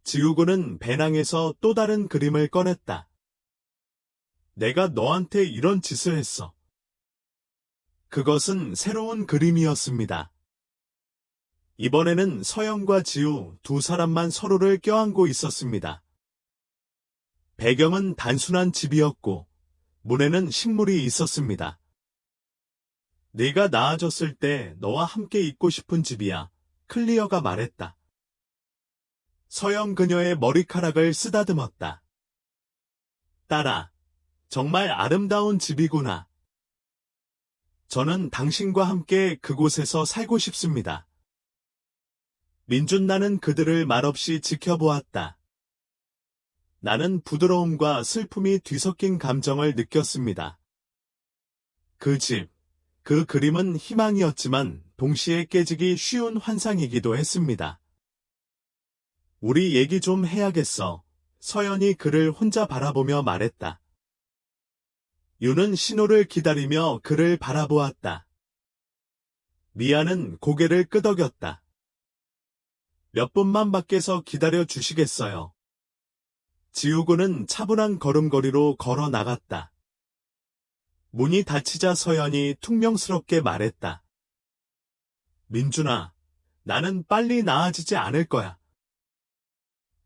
지우고는 배낭에서 또 다른 그림을 꺼냈다. 내가 너한테 이런 짓을 했어. 그것은 새로운 그림이었습니다. 이번에는 서영과 지우 두 사람만 서로를 껴안고 있었습니다. 배경은 단순한 집이었고 문에는 식물이 있었습니다. 내가 나아졌을 때 너와 함께 있고 싶은 집이야. 클리어가 말했다. 서영 그녀의 머리카락을 쓰다듬었다. 딸아, 정말 아름다운 집이구나. 저는 당신과 함께 그곳에서 살고 싶습니다. 민준나는 그들을 말없이 지켜보았다. 나는 부드러움과 슬픔이 뒤섞인 감정을 느꼈습니다. 그 집, 그 그림은 희망이었지만 동시에 깨지기 쉬운 환상이기도 했습니다. 우리 얘기 좀 해야겠어. 서연이 그를 혼자 바라보며 말했다. 유는 신호를 기다리며 그를 바라보았다. 미아는 고개를 끄덕였다. 몇 분만 밖에서 기다려 주시겠어요? 지우고는 차분한 걸음걸이로 걸어 나갔다. 문이 닫히자 서연이 퉁명스럽게 말했다. 민준아, 나는 빨리 나아지지 않을 거야.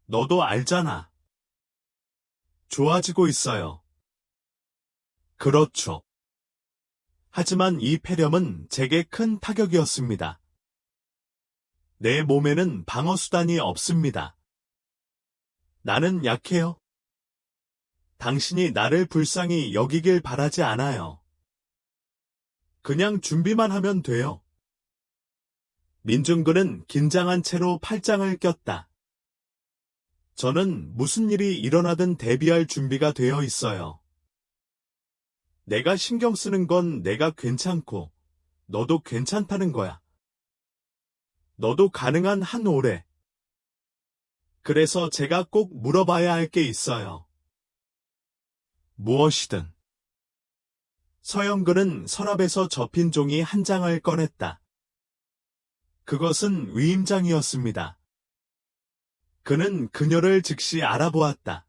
너도 알잖아. 좋아지고 있어요. 그렇죠. 하지만 이 폐렴은 제게 큰 타격이었습니다. 내 몸에는 방어수단이 없습니다. 나는 약해요. 당신이 나를 불쌍히 여기길 바라지 않아요. 그냥 준비만 하면 돼요. 민준근은 긴장한 채로 팔짱을 꼈다. 저는 무슨 일이 일어나든 대비할 준비가 되어 있어요. 내가 신경 쓰는 건 내가 괜찮고, 너도 괜찮다는 거야. 너도 가능한 한 올해. 그래서 제가 꼭 물어봐야 할 게 있어요. 무엇이든. 서영근은 서랍에서 접힌 종이 한 장을 꺼냈다. 그것은 위임장이었습니다. 그는 그녀를 즉시 알아보았다.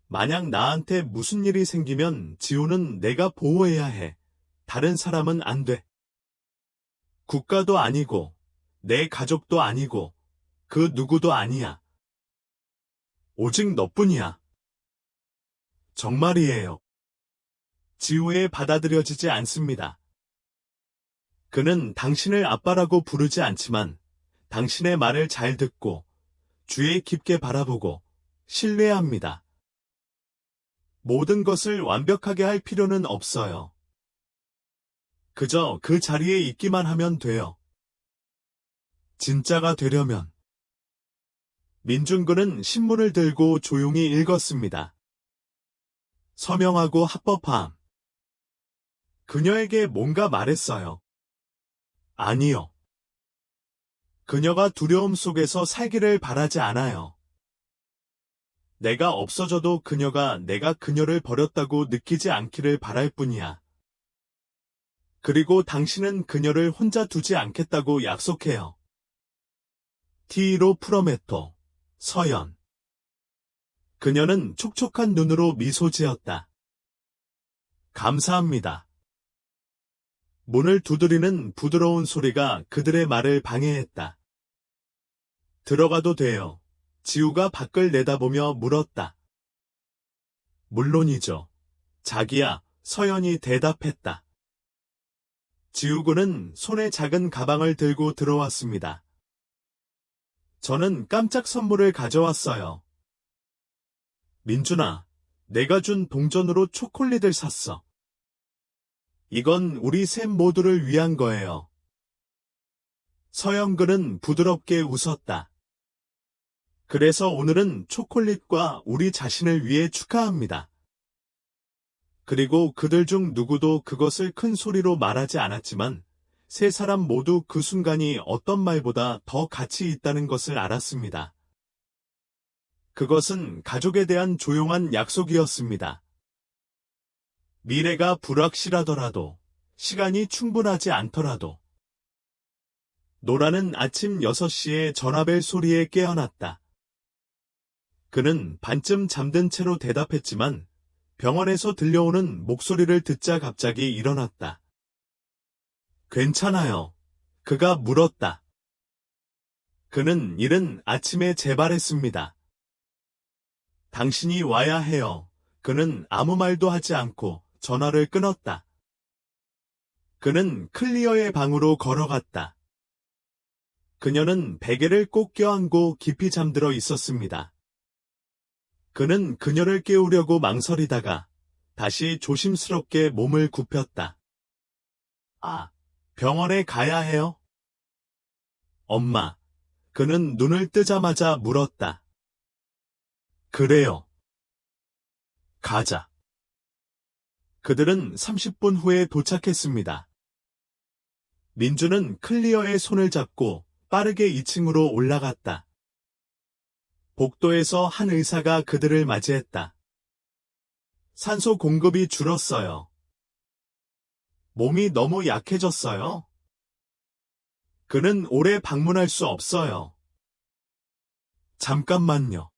만약 나한테 무슨 일이 생기면 지우는 내가 보호해야 해. 다른 사람은 안 돼. 국가도 아니고, 내 가족도 아니고, 그 누구도 아니야. 오직 너뿐이야. 정말이에요. 지우에 받아들여지지 않습니다. 그는 당신을 아빠라고 부르지 않지만 당신의 말을 잘 듣고 주의 깊게 바라보고 신뢰합니다. 모든 것을 완벽하게 할 필요는 없어요. 그저 그 자리에 있기만 하면 돼요. 진짜가 되려면. 민준근은 신문을 들고 조용히 읽었습니다. 서명하고 합법함. 그녀에게 뭔가 말했어요. 아니요. 그녀가 두려움 속에서 살기를 바라지 않아요. 내가 없어져도 그녀가 내가 그녀를 버렸다고 느끼지 않기를 바랄 뿐이야. 그리고 당신은 그녀를 혼자 두지 않겠다고 약속해요. 티로 프로메토, 서연. 그녀는 촉촉한 눈으로 미소 지었다. 감사합니다. 문을 두드리는 부드러운 소리가 그들의 말을 방해했다. 들어가도 돼요. 지우가 밖을 내다보며 물었다. 물론이죠. 자기야, 서연이 대답했다. 지우군은 손에 작은 가방을 들고 들어왔습니다. 저는 깜짝 선물을 가져왔어요. 민준아, 내가 준 동전으로 초콜릿을 샀어. 이건 우리 셋 모두를 위한 거예요. 서영근은 부드럽게 웃었다. 그래서 오늘은 초콜릿과 우리 자신을 위해 축하합니다. 그리고 그들 중 누구도 그것을 큰 소리로 말하지 않았지만 세 사람 모두 그 순간이 어떤 말보다 더 가치 있다는 것을 알았습니다. 그것은 가족에 대한 조용한 약속이었습니다. 미래가 불확실하더라도, 시간이 충분하지 않더라도. 노라는 아침 6시에 전화벨 소리에 깨어났다. 그는 반쯤 잠든 채로 대답했지만 병원에서 들려오는 목소리를 듣자 갑자기 일어났다. 괜찮아요. 그가 물었다. 그는 이른 아침에 재발했습니다. 당신이 와야 해요. 그는 아무 말도 하지 않고 전화를 끊었다. 그는 클리어의 방으로 걸어갔다. 그녀는 베개를 꼭 껴안고 깊이 잠들어 있었습니다. 그는 그녀를 깨우려고 망설이다가 다시 조심스럽게 몸을 굽혔다. 아, 병원에 가야 해요? 엄마, 그는 눈을 뜨자마자 물었다. 그래요. 가자. 그들은 30분 후에 도착했습니다. 민주는 클리어의 손을 잡고 빠르게 2층으로 올라갔다. 복도에서 한 의사가 그들을 맞이했다. 산소 공급이 줄었어요. 몸이 너무 약해졌어요. 그는 오래 방문할 수 없어요. 잠깐만요.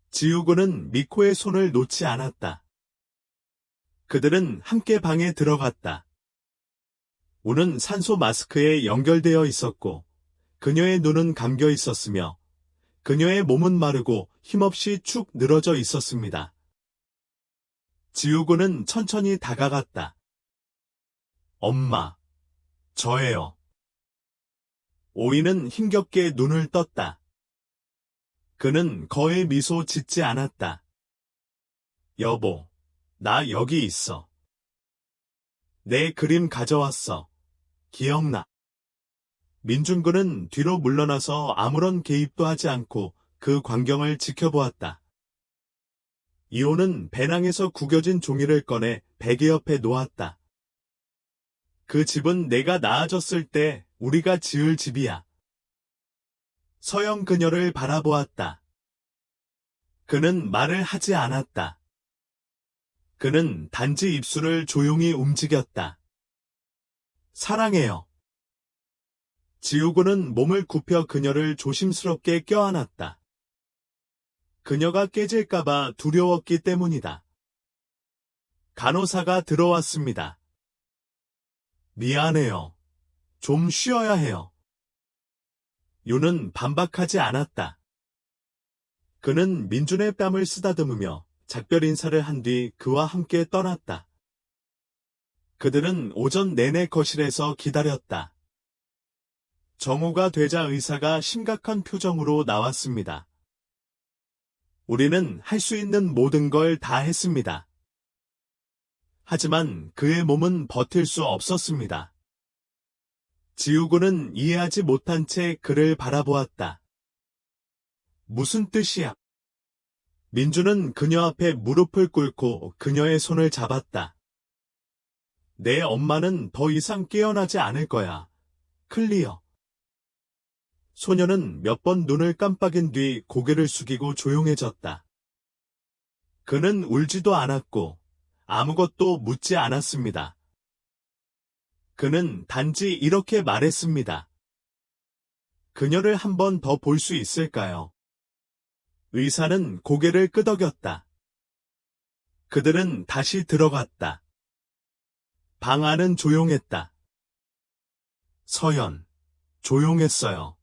지우고는 미코의 손을 놓지 않았다. 그들은 함께 방에 들어갔다. 우는 산소 마스크에 연결되어 있었고 그녀의 눈은 감겨 있었으며 그녀의 몸은 마르고 힘없이 축 늘어져 있었습니다. 지우고는 천천히 다가갔다. 엄마, 저예요. 오이는 힘겹게 눈을 떴다. 그는 거의 미소 짓지 않았다. 여보, 나 여기 있어. 내 그림 가져왔어. 기억나. 민준군은 뒤로 물러나서 아무런 개입도 하지 않고 그 광경을 지켜보았다. 이호는 배낭에서 구겨진 종이를 꺼내 베개 옆에 놓았다. 그 집은 내가 나아졌을 때 우리가 지을 집이야. 서영 그녀를 바라보았다. 그는 말을 하지 않았다. 그는 단지 입술을 조용히 움직였다. 사랑해요. 지우고는 몸을 굽혀 그녀를 조심스럽게 껴안았다. 그녀가 깨질까봐 두려웠기 때문이다. 간호사가 들어왔습니다. 미안해요. 좀 쉬어야 해요. 유는 반박하지 않았다. 그는 민준의 뺨을 쓰다듬으며 작별 인사를 한 뒤 그와 함께 떠났다. 그들은 오전 내내 거실에서 기다렸다. 정오가 되자 의사가 심각한 표정으로 나왔습니다. 우리는 할 수 있는 모든 걸 다 했습니다. 하지만 그의 몸은 버틸 수 없었습니다. 지우고는 이해하지 못한 채 그를 바라보았다. 무슨 뜻이야? 민주는 그녀 앞에 무릎을 꿇고 그녀의 손을 잡았다. 내 엄마는 더 이상 깨어나지 않을 거야. 클리어. 소녀는 몇 번 눈을 깜빡인 뒤 고개를 숙이고 조용해졌다. 그는 울지도 않았고 아무것도 묻지 않았습니다. 그는 단지 이렇게 말했습니다. 그녀를 한 번 더 볼 수 있을까요? 의사는 고개를 끄덕였다. 그들은 다시 들어갔다. 방 안은 조용했다. 서연, 조용했어요.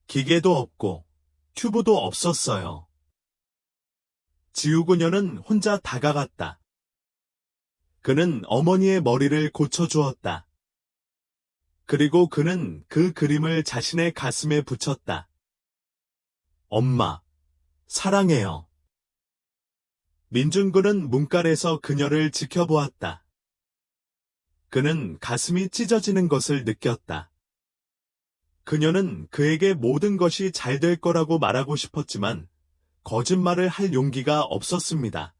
기계도 없고 튜브도 없었어요. 지우그녀는 혼자 다가갔다. 그는 어머니의 머리를 고쳐주었다. 그리고 그는 그 그림을 자신의 가슴에 붙였다. 엄마, 사랑해요. 민준군은 문간에서 그녀를 지켜보았다. 그는 가슴이 찢어지는 것을 느꼈다. 그녀는 그에게 모든 것이 잘 될 거라고 말하고 싶었지만 거짓말을 할 용기가 없었습니다.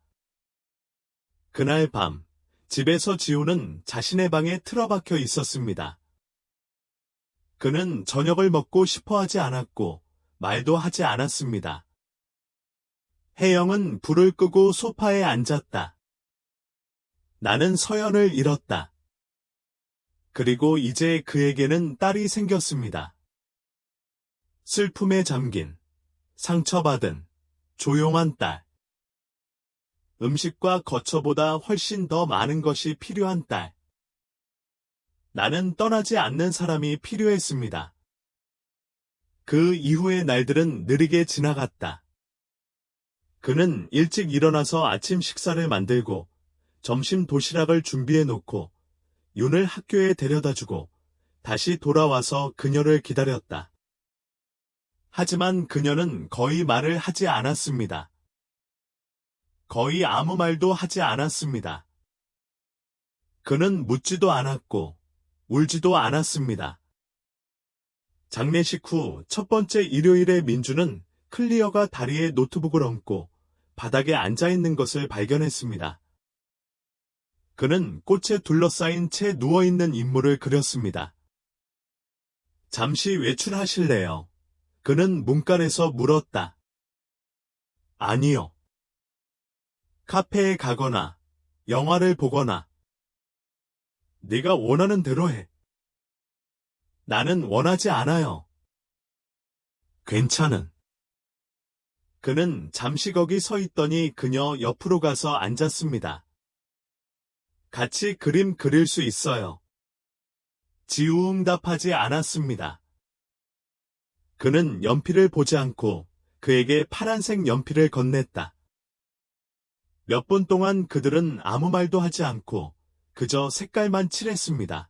그날 밤, 집에서 지우는 자신의 방에 틀어박혀 있었습니다. 그는 저녁을 먹고 싶어 하지 않았고 말도 하지 않았습니다. 혜영은 불을 끄고 소파에 앉았다. 나는 서연을 잃었다. 그리고 이제 그에게는 딸이 생겼습니다. 슬픔에 잠긴, 상처받은, 조용한 딸. 음식과 거처보다 훨씬 더 많은 것이 필요한 딸. 나는 떠나지 않는 사람이 필요했습니다. 그 이후의 날들은 느리게 지나갔다. 그는 일찍 일어나서 아침 식사를 만들고 점심 도시락을 준비해 놓고 윤을 학교에 데려다주고 다시 돌아와서 그녀를 기다렸다. 하지만 그녀는 거의 말을 하지 않았습니다. 거의 아무 말도 하지 않았습니다. 그는 묻지도 않았고 울지도 않았습니다. 장례식 후 첫 번째 일요일에 민주는 클리어가 다리에 노트북을 얹고 바닥에 앉아있는 것을 발견했습니다. 그는 꽃에 둘러싸인 채 누워있는 인물을 그렸습니다. 잠시 외출하실래요? 그는 문간에서 물었다. 아니요. 카페에 가거나 영화를 보거나 네가 원하는 대로 해. 나는 원하지 않아요. 괜찮은. 그는 잠시 거기 서 있더니 그녀 옆으로 가서 앉았습니다. 같이 그림 그릴 수 있어요. 지우 응답하지 않았습니다. 그는 연필을 보지 않고 그에게 파란색 연필을 건넸다. 몇 분 동안 그들은 아무 말도 하지 않고 그저 색깔만 칠했습니다.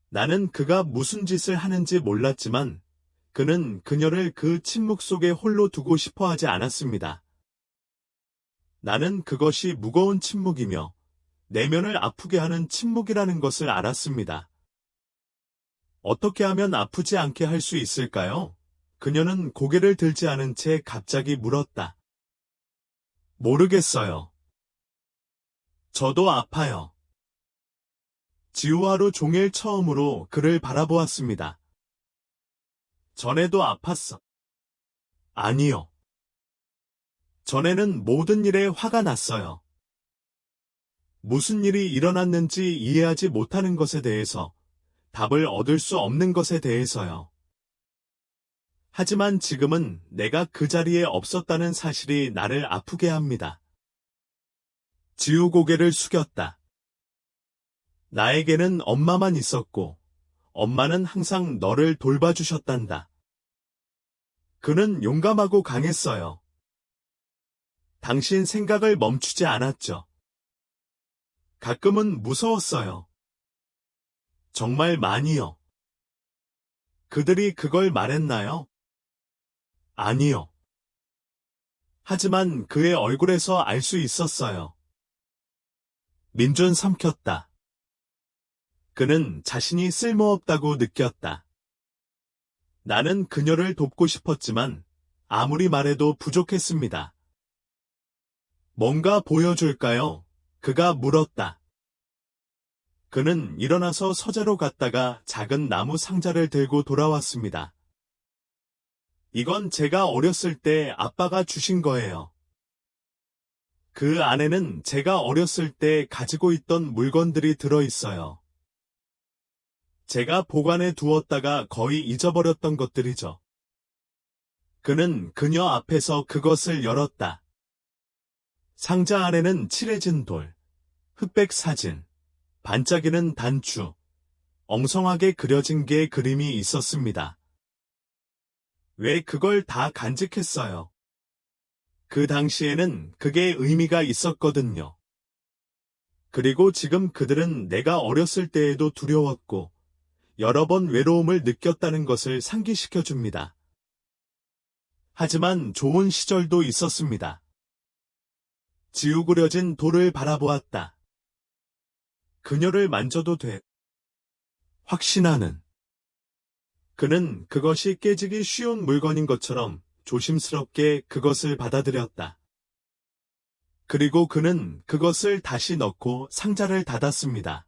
나는 그가 무슨 짓을 하는지 몰랐지만 그는 그녀를 그 침묵 속에 홀로 두고 싶어 하지 않았습니다. 나는 그것이 무거운 침묵이며 내면을 아프게 하는 침묵이라는 것을 알았습니다. 어떻게 하면 아프지 않게 할 수 있을까요? 그녀는 고개를 들지 않은 채 갑자기 물었다. 모르겠어요. 저도 아파요. 지우 하루 종일 처음으로 그를 바라보았습니다. 전에도 아팠어. 아니요. 전에는 모든 일에 화가 났어요. 무슨 일이 일어났는지 이해하지 못하는 것에 대해서, 답을 얻을 수 없는 것에 대해서요. 하지만 지금은 내가 그 자리에 없었다는 사실이 나를 아프게 합니다. 지우 고개를 숙였다. 나에게는 엄마만 있었고, 엄마는 항상 너를 돌봐주셨단다. 그는 용감하고 강했어요. 당신 생각을 멈추지 않았죠. 가끔은 무서웠어요. 정말 많이요. 그들이 그걸 말했나요? 아니요. 하지만 그의 얼굴에서 알 수 있었어요. 민준 삼켰다. 그는 자신이 쓸모없다고 느꼈다. 나는 그녀를 돕고 싶었지만 아무리 말해도 부족했습니다. 뭔가 보여줄까요? 그가 물었다. 그는 일어나서 서재로 갔다가 작은 나무 상자를 들고 돌아왔습니다. 이건 제가 어렸을 때 아빠가 주신 거예요. 그 안에는 제가 어렸을 때 가지고 있던 물건들이 들어있어요. 제가 보관해 두었다가 거의 잊어버렸던 것들이죠. 그는 그녀 앞에서 그것을 열었다. 상자 안에는 칠해진 돌, 흑백 사진, 반짝이는 단추, 엉성하게 그려진 개 그림이 있었습니다. 왜 그걸 다 간직했어요? 그 당시에는 그게 의미가 있었거든요. 그리고 지금 그들은 내가 어렸을 때에도 두려웠고, 여러 번 외로움을 느꼈다는 것을 상기시켜 줍니다. 하지만 좋은 시절도 있었습니다. 지우 그려진 돌을 바라보았다. 그녀를 만져도 돼. 확신하는. 그는 그것이 깨지기 쉬운 물건인 것처럼 조심스럽게 그것을 받아들였다. 그리고 그는 그것을 다시 넣고 상자를 닫았습니다.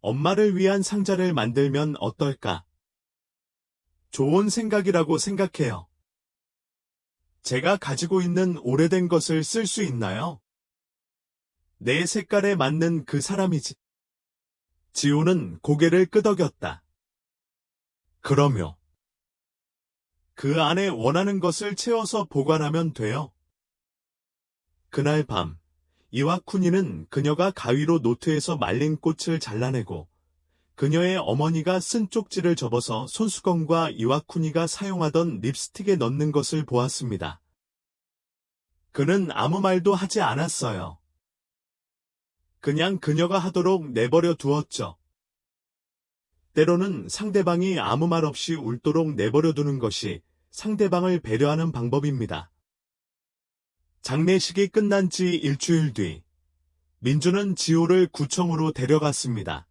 엄마를 위한 상자를 만들면 어떨까? 좋은 생각이라고 생각해요. 제가 가지고 있는 오래된 것을 쓸 수 있나요? 내 색깔에 맞는 그 사람이지. 지호는 고개를 끄덕였다. 그럼요. 그 안에 원하는 것을 채워서 보관하면 돼요. 그날 밤, 이와쿠니는 그녀가 가위로 노트에서 말린 꽃을 잘라내고 그녀의 어머니가 쓴 쪽지를 접어서 손수건과 이와쿠니가 사용하던 립스틱에 넣는 것을 보았습니다. 그는 아무 말도 하지 않았어요. 그냥 그녀가 하도록 내버려 두었죠. 때로는 상대방이 아무 말 없이 울도록 내버려 두는 것이 상대방을 배려하는 방법입니다. 장례식이 끝난 지 일주일 뒤, 민주는 지호를 구청으로 데려갔습니다.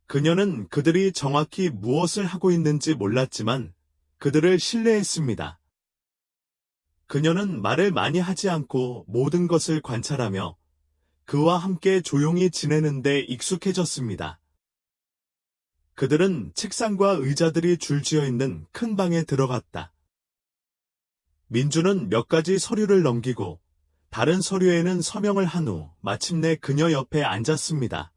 그녀는 그들이 정확히 무엇을 하고 있는지 몰랐지만 그들을 신뢰했습니다. 그녀는 말을 많이 하지 않고 모든 것을 관찰하며 그와 함께 조용히 지내는데 익숙해졌습니다. 그들은 책상과 의자들이 줄지어 있는 큰 방에 들어갔다. 민주는 몇 가지 서류를 넘기고 다른 서류에는 서명을 한 후 마침내 그녀 옆에 앉았습니다.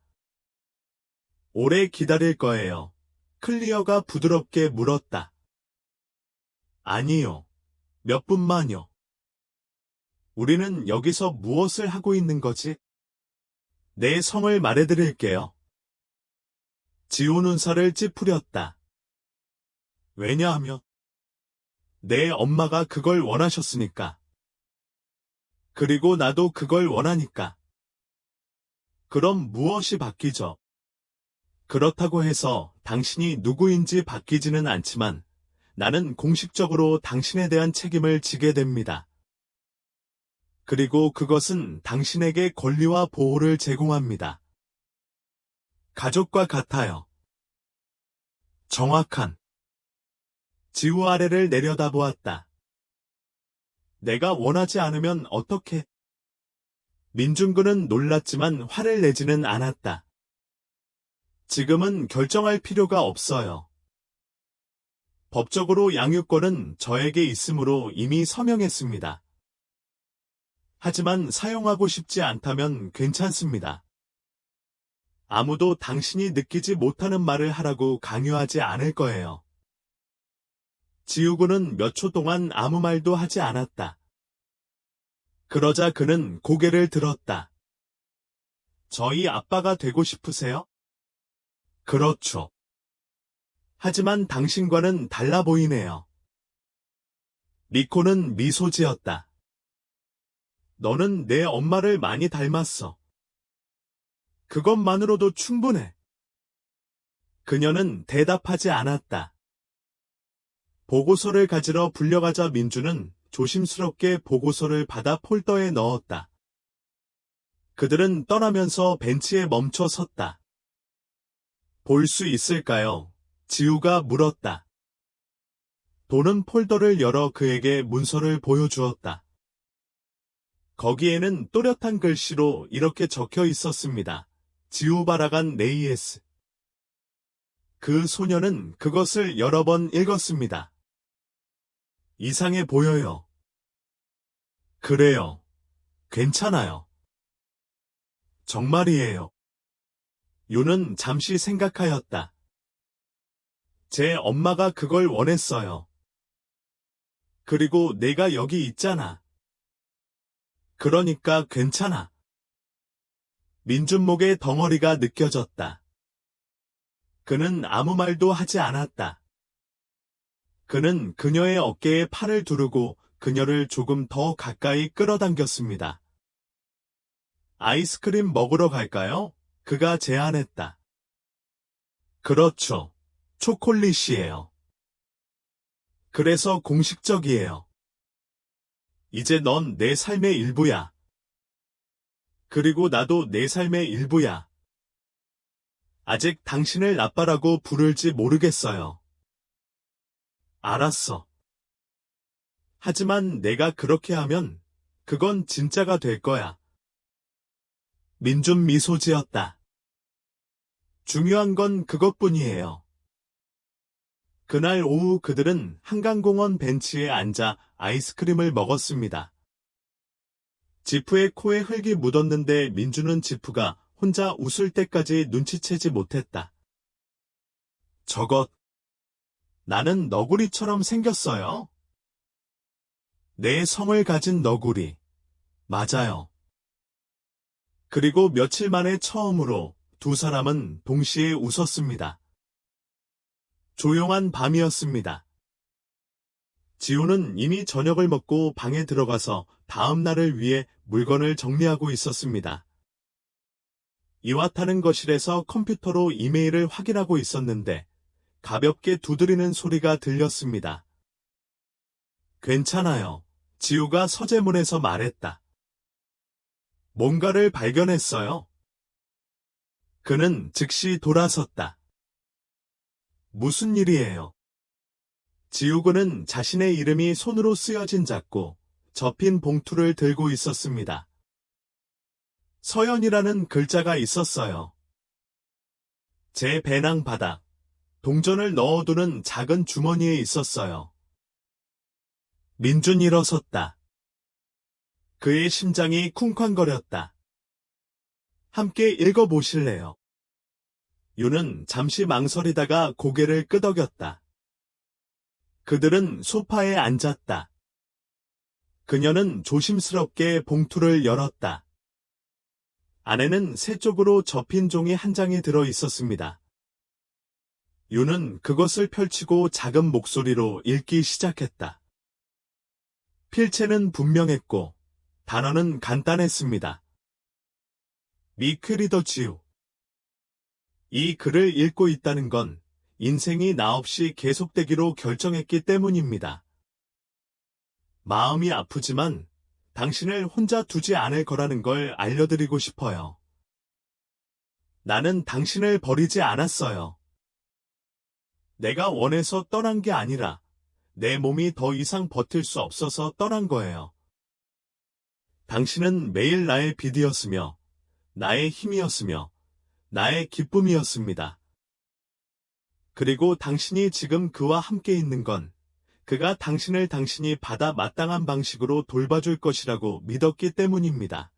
오래 기다릴 거예요. 클리어가 부드럽게 물었다. 아니요. 몇 분만요. 우리는 여기서 무엇을 하고 있는 거지? 내 성을 말해드릴게요. 지호 눈살을 찌푸렸다. 왜냐하면 내 엄마가 그걸 원하셨으니까. 그리고 나도 그걸 원하니까. 그럼 무엇이 바뀌죠? 그렇다고 해서 당신이 누구인지 바뀌지는 않지만 나는 공식적으로 당신에 대한 책임을 지게 됩니다. 그리고 그것은 당신에게 권리와 보호를 제공합니다. 가족과 같아요. 정확한. 지우 아래를 내려다보았다. 내가 원하지 않으면 어떻게? 민중근은 놀랐지만 화를 내지는 않았다. 지금은 결정할 필요가 없어요. 법적으로 양육권은 저에게 있으므로 이미 서명했습니다. 하지만 사용하고 싶지 않다면 괜찮습니다. 아무도 당신이 느끼지 못하는 말을 하라고 강요하지 않을 거예요. 지우군은 몇 초 동안 아무 말도 하지 않았다. 그러자 그는 고개를 들었다. 저희 아빠가 되고 싶으세요? 그렇죠. 하지만 당신과는 달라 보이네요. 미코는 미소 지었다. 너는 내 엄마를 많이 닮았어. 그것만으로도 충분해. 그녀는 대답하지 않았다. 보고서를 가지러 불려가자 민주는 조심스럽게 보고서를 받아 폴더에 넣었다. 그들은 떠나면서 벤치에 멈춰 섰다. 볼 수 있을까요? 지우가 물었다. 돈은 폴더를 열어 그에게 문서를 보여주었다. 거기에는 또렷한 글씨로 이렇게 적혀 있었습니다. 지우바라간 네이에스. 그 소녀는 그것을 여러 번 읽었습니다. 이상해 보여요. 그래요. 괜찮아요. 정말이에요. 요는 잠시 생각하였다. 제 엄마가 그걸 원했어요. 그리고 내가 여기 있잖아. 그러니까 괜찮아. 민준목의 덩어리가 느껴졌다. 그는 아무 말도 하지 않았다. 그는 그녀의 어깨에 팔을 두르고 그녀를 조금 더 가까이 끌어당겼습니다. 아이스크림 먹으러 갈까요? 그가 제안했다. 그렇죠. 초콜릿이에요. 그래서 공식적이에요. 이제 넌 내 삶의 일부야. 그리고 나도 내 삶의 일부야. 아직 당신을 아빠라고 부를지 모르겠어요. 알았어. 하지만 내가 그렇게 하면 그건 진짜가 될 거야. 민준 미소 지었다. 중요한 건 그것뿐이에요. 그날 오후 그들은 한강공원 벤치에 앉아 아이스크림을 먹었습니다. 지프의 코에 흙이 묻었는데 민주는 지프가 혼자 웃을 때까지 눈치채지 못했다. 저것, 나는 너구리처럼 생겼어요. 내 성을 가진 너구리. 맞아요. 그리고 며칠 만에 처음으로 두 사람은 동시에 웃었습니다. 조용한 밤이었습니다. 지호는 이미 저녁을 먹고 방에 들어가서 다음 날을 위해 물건을 정리하고 있었습니다. 이와 타는 거실에서 컴퓨터로 이메일을 확인하고 있었는데 가볍게 두드리는 소리가 들렸습니다. 괜찮아요. 지우가 서재문에서 말했다. 뭔가를 발견했어요. 그는 즉시 돌아섰다. 무슨 일이에요? 지우군은 자신의 이름이 손으로 쓰여진 작고 접힌 봉투를 들고 있었습니다. 서연이라는 글자가 있었어요. 제 배낭 바닥, 동전을 넣어두는 작은 주머니에 있었어요. 민준 일어섰다. 그의 심장이 쿵쾅거렸다. 함께 읽어보실래요? 유는 잠시 망설이다가 고개를 끄덕였다. 그들은 소파에 앉았다. 그녀는 조심스럽게 봉투를 열었다. 안에는 새 쪽으로 접힌 종이 한 장이 들어 있었습니다. 유는 그것을 펼치고 작은 목소리로 읽기 시작했다. 필체는 분명했고 단어는 간단했습니다. 미퀘리더 지우. 이 글을 읽고 있다는 건 인생이 나 없이 계속되기로 결정했기 때문입니다. 마음이 아프지만 당신을 혼자 두지 않을 거라는 걸 알려드리고 싶어요. 나는 당신을 버리지 않았어요. 내가 원해서 떠난 게 아니라 내 몸이 더 이상 버틸 수 없어서 떠난 거예요. 당신은 매일 나의 빛이었으며 나의 힘이었으며 나의 기쁨이었습니다. 그리고 당신이 지금 그와 함께 있는 건 그가 당신을 당신이 받아 마땅한 방식으로 돌봐줄 것이라고 믿었기 때문입니다.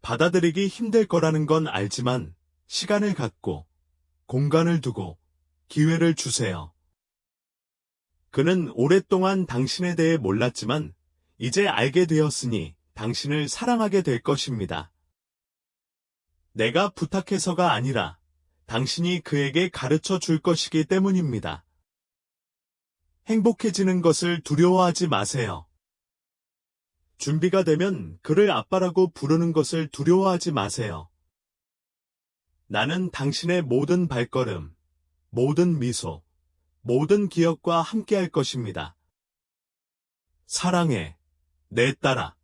받아들이기 힘들 거라는 건 알지만 시간을 갖고 공간을 두고 기회를 주세요. 그는 오랫동안 당신에 대해 몰랐지만 이제 알게 되었으니 당신을 사랑하게 될 것입니다. 내가 부탁해서가 아니라 당신이 그에게 가르쳐 줄 것이기 때문입니다. 행복해지는 것을 두려워하지 마세요. 준비가 되면 그를 아빠라고 부르는 것을 두려워하지 마세요. 나는 당신의 모든 발걸음, 모든 미소, 모든 기억과 함께할 것입니다. 사랑해, 내 딸아.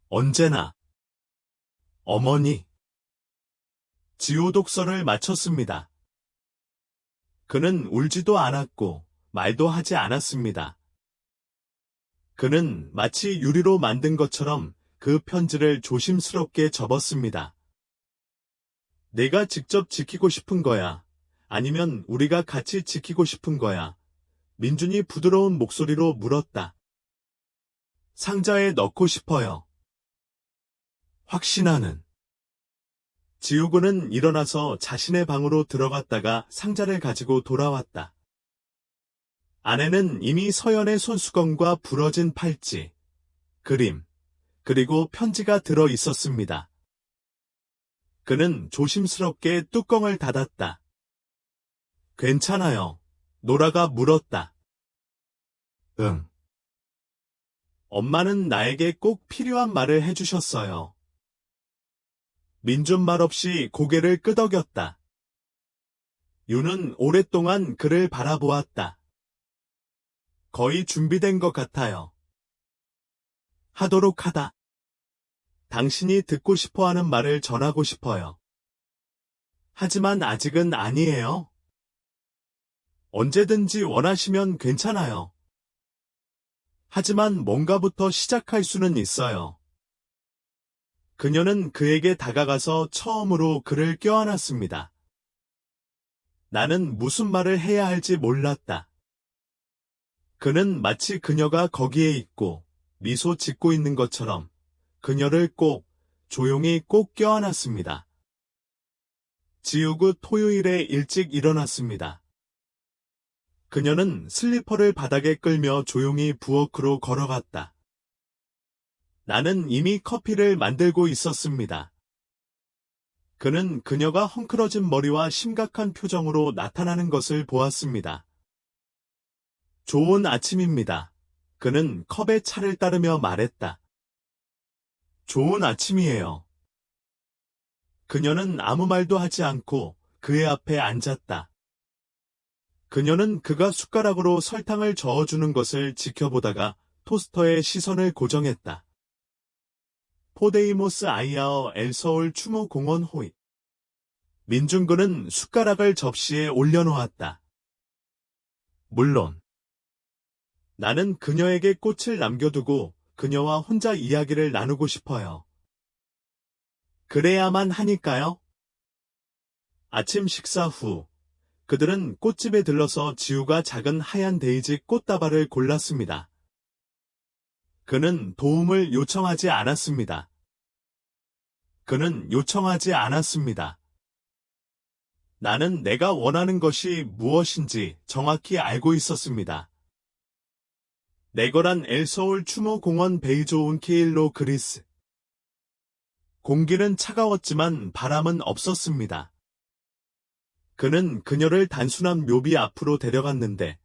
언제나. 어머니. 지우 독서를 마쳤습니다. 그는 울지도 않았고 말도 하지 않았습니다. 그는 마치 유리로 만든 것처럼 그 편지를 조심스럽게 접었습니다. 내가 직접 지키고 싶은 거야. 아니면 우리가 같이 지키고 싶은 거야. 민준이 부드러운 목소리로 물었다. 상자에 넣고 싶어요. 확신하는. 지우군은 일어나서 자신의 방으로 들어갔다가 상자를 가지고 돌아왔다. 안에는 이미 서연의 손수건과 부러진 팔찌, 그림, 그리고 편지가 들어 있었습니다. 그는 조심스럽게 뚜껑을 닫았다. 괜찮아요. 노라가 물었다. 응. 엄마는 나에게 꼭 필요한 말을 해주셨어요. 민준 말없이 고개를 끄덕였다. 유는 오랫동안 그를 바라보았다. 거의 준비된 것 같아요. 하도록 하다. 당신이 듣고 싶어하는 말을 전하고 싶어요. 하지만 아직은 아니에요. 언제든지 원하시면 괜찮아요. 하지만 뭔가부터 시작할 수는 있어요. 그녀는 그에게 다가가서 처음으로 그를 껴안았습니다. 나는 무슨 말을 해야 할지 몰랐다. 그는 마치 그녀가 거기에 있고 미소 짓고 있는 것처럼 그녀를 조용히 꼭 껴안았습니다. 지우고 토요일에 일찍 일어났습니다. 그녀는 슬리퍼를 바닥에 끌며 조용히 부엌으로 걸어갔다. 나는 이미 커피를 만들고 있었습니다. 그는 그녀가 헝클어진 머리와 심각한 표정으로 나타나는 것을 보았습니다. 좋은 아침입니다. 그는 컵에 차를 따르며 말했다. 좋은 아침이에요. 그녀는 아무 말도 하지 않고 그의 앞에 앉았다. 그녀는 그가 숟가락으로 설탕을 저어주는 것을 지켜보다가 토스터의 시선을 고정했다. 포데이모스 아이아어 엘 서울 추모공원 호잇. 민중근은 숟가락을 접시에 올려놓았다. 물론 나는 그녀에게 꽃을 남겨두고 그녀와 혼자 이야기를 나누고 싶어요. 그래야만 하니까요. 아침 식사 후 그들은 꽃집에 들러서 지우가 작은 하얀 데이지 꽃다발을 골랐습니다. 그는 도움을 요청하지 않았습니다. 그는 요청하지 않았습니다. 나는 내가 원하는 것이 무엇인지 정확히 알고 있었습니다. 네거란 엘서울 추모공원 베이조 운케일로 그리스. 공기는 차가웠지만 바람은 없었습니다. 그는 그녀를 단순한 묘비 앞으로 데려갔는데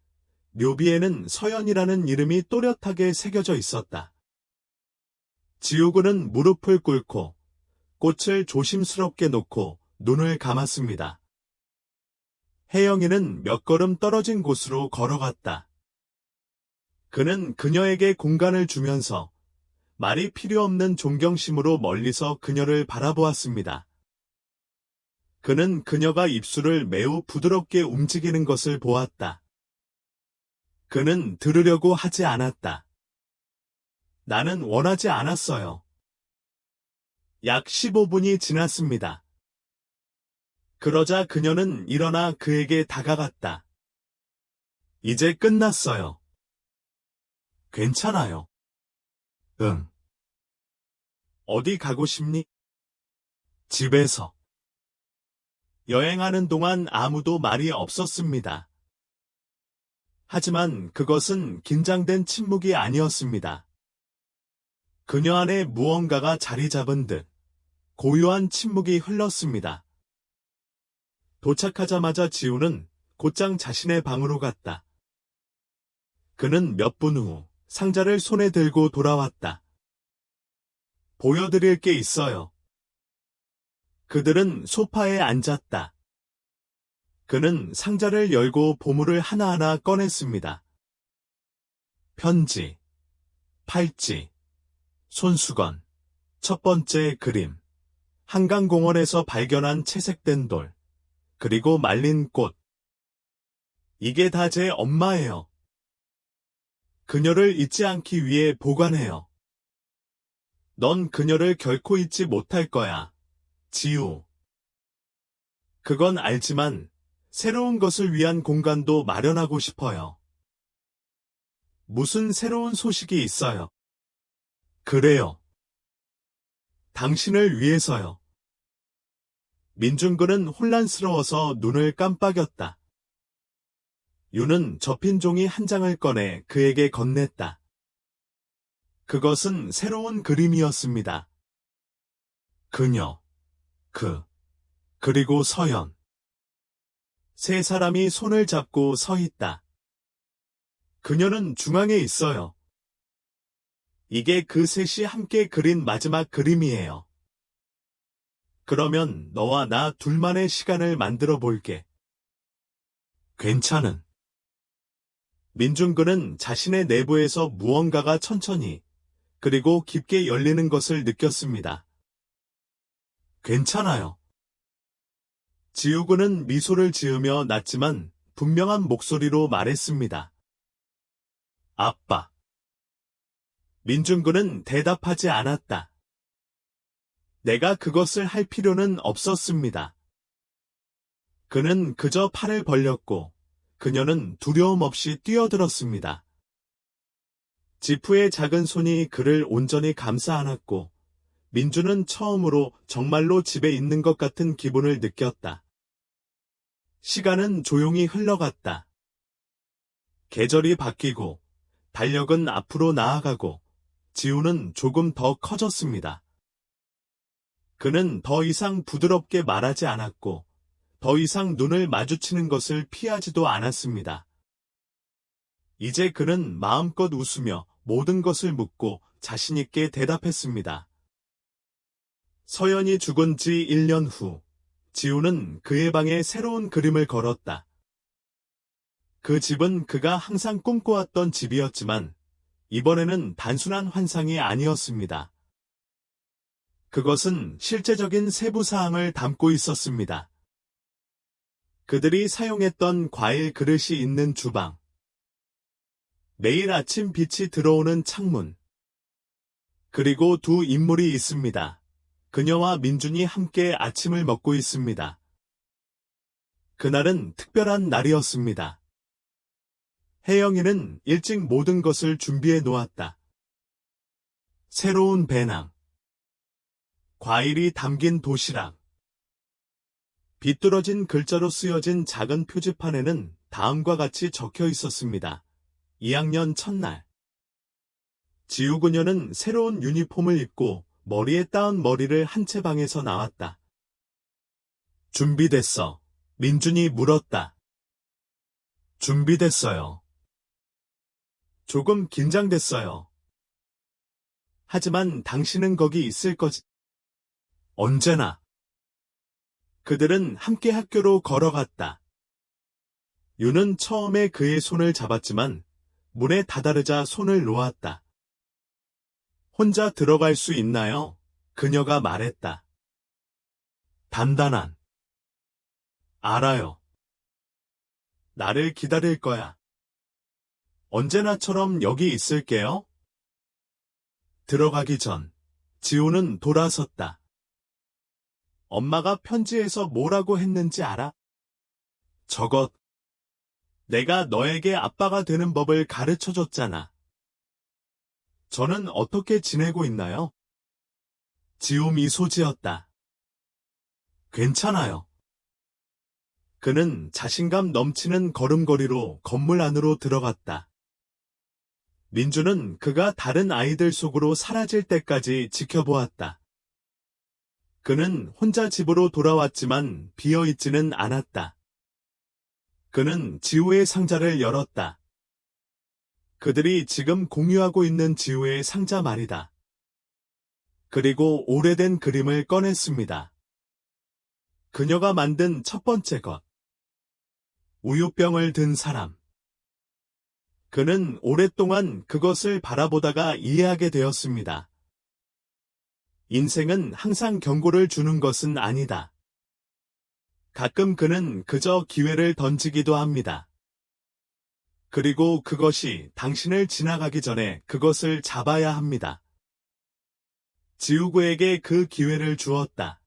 묘비에는 서연이라는 이름이 또렷하게 새겨져 있었다. 지우군은 무릎을 꿇고 꽃을 조심스럽게 놓고 눈을 감았습니다. 혜영이는 몇 걸음 떨어진 곳으로 걸어갔다. 그는 그녀에게 공간을 주면서 말이 필요 없는 존경심으로 멀리서 그녀를 바라보았습니다. 그는 그녀가 입술을 매우 부드럽게 움직이는 것을 보았다. 그는 들으려고 하지 않았다. 나는 원하지 않았어요. 약 15분이 지났습니다. 그러자 그녀는 일어나 그에게 다가갔다. 이제 끝났어요. 괜찮아요. 응. 어디 가고 싶니? 집에서. 여행하는 동안 아무도 말이 없었습니다. 하지만 그것은 긴장된 침묵이 아니었습니다. 그녀 안에 무언가가 자리 잡은 듯 고요한 침묵이 흘렀습니다. 도착하자마자 지우는 곧장 자신의 방으로 갔다. 그는 몇 분 후 상자를 손에 들고 돌아왔다. 보여드릴 게 있어요. 그들은 소파에 앉았다. 그는 상자를 열고 보물을 하나하나 꺼냈습니다. 편지, 팔찌, 손수건, 첫 번째 그림, 한강공원에서 발견한 채색된 돌, 그리고 말린 꽃. 이게 다 제 엄마예요. 그녀를 잊지 않기 위해 보관해요. 넌 그녀를 결코 잊지 못할 거야, 지우. 그건 알지만 새로운 것을 위한 공간도 마련하고 싶어요. 무슨 새로운 소식이 있어요? 그래요. 당신을 위해서요. 민중근은 혼란스러워서 눈을 깜빡였다. 유는 접힌 종이 한 장을 꺼내 그에게 건넸다. 그것은 새로운 그림이었습니다. 그녀, 그리고 서연. 세 사람이 손을 잡고 서 있다. 그녀는 중앙에 있어요. 이게 그 셋이 함께 그린 마지막 그림이에요. 그러면 너와 나 둘만의 시간을 만들어 볼게. 괜찮은. 민중근은 자신의 내부에서 무언가가 천천히 그리고 깊게 열리는 것을 느꼈습니다. 괜찮아요. 지우군은 미소를 지으며 낮지만 분명한 목소리로 말했습니다. 아빠. 민중근은 대답하지 않았다. 내가 그것을 할 필요는 없었습니다. 그는 그저 팔을 벌렸고 그녀는 두려움 없이 뛰어들었습니다. 지프의 작은 손이 그를 온전히 감싸 안았고 민주는 처음으로 정말로 집에 있는 것 같은 기분을 느꼈다. 시간은 조용히 흘러갔다. 계절이 바뀌고 달력은 앞으로 나아가고 지우는 조금 더 커졌습니다. 그는 더 이상 부드럽게 말하지 않았고 더 이상 눈을 마주치는 것을 피하지도 않았습니다. 이제 그는 마음껏 웃으며 모든 것을 묻고 자신있게 대답했습니다. 서연이 죽은 지 1년 후, 지우는 그의 방에 새로운 그림을 걸었다. 그 집은 그가 항상 꿈꿔왔던 집이었지만, 이번에는 단순한 환상이 아니었습니다. 그것은 실제적인 세부 사항을 담고 있었습니다. 그들이 사용했던 과일 그릇이 있는 주방, 매일 아침 빛이 들어오는 창문, 그리고 두 인물이 있습니다. 그녀와 민준이 함께 아침을 먹고 있습니다. 그날은 특별한 날이었습니다. 혜영이는 일찍 모든 것을 준비해 놓았다. 새로운 배낭, 과일이 담긴 도시락, 비뚤어진 글자로 쓰여진 작은 표지판에는 다음과 같이 적혀 있었습니다. 2학년 첫날. 지우 그녀는 새로운 유니폼을 입고 머리에 따은 머리를 한 채 방에서 나왔다. 준비됐어. 민준이 물었다. 준비됐어요. 조금 긴장됐어요. 하지만 당신은 거기 있을 거지. 언제나. 그들은 함께 학교로 걸어갔다. 유는 처음에 그의 손을 잡았지만 문에 다다르자 손을 놓았다. 혼자 들어갈 수 있나요? 그녀가 말했다. 단단한. 알아요. 나를 기다릴 거야. 언제나처럼 여기 있을게요. 들어가기 전, 지우는 돌아섰다. 엄마가 편지에서 뭐라고 했는지 알아? 저것. 내가 너에게 아빠가 되는 법을 가르쳐줬잖아. 저는 어떻게 지내고 있나요? 지우 미소 지었다. 괜찮아요. 그는 자신감 넘치는 걸음걸이로 건물 안으로 들어갔다. 민주는 그가 다른 아이들 속으로 사라질 때까지 지켜보았다. 그는 혼자 집으로 돌아왔지만 비어있지는 않았다. 그는 지우의 상자를 열었다. 그들이 지금 공유하고 있는 지우의 상자 말이다. 그리고 오래된 그림을 꺼냈습니다. 그녀가 만든 첫 번째 것. 우유병을 든 사람. 그는 오랫동안 그것을 바라보다가 이해하게 되었습니다. 인생은 항상 경고를 주는 것은 아니다. 가끔 그는 그저 기회를 던지기도 합니다. 그리고 그것이 당신을 지나가기 전에 그것을 잡아야 합니다. 지우구에게 그 기회를 주었다.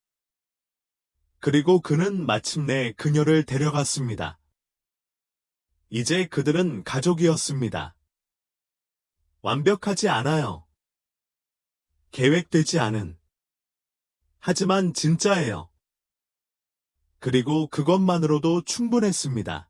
그리고 그는 마침내 그녀를 데려갔습니다. 이제 그들은 가족이었습니다. 완벽하지 않아요. 계획되지 않은. 하지만 진짜예요. 그리고 그것만으로도 충분했습니다.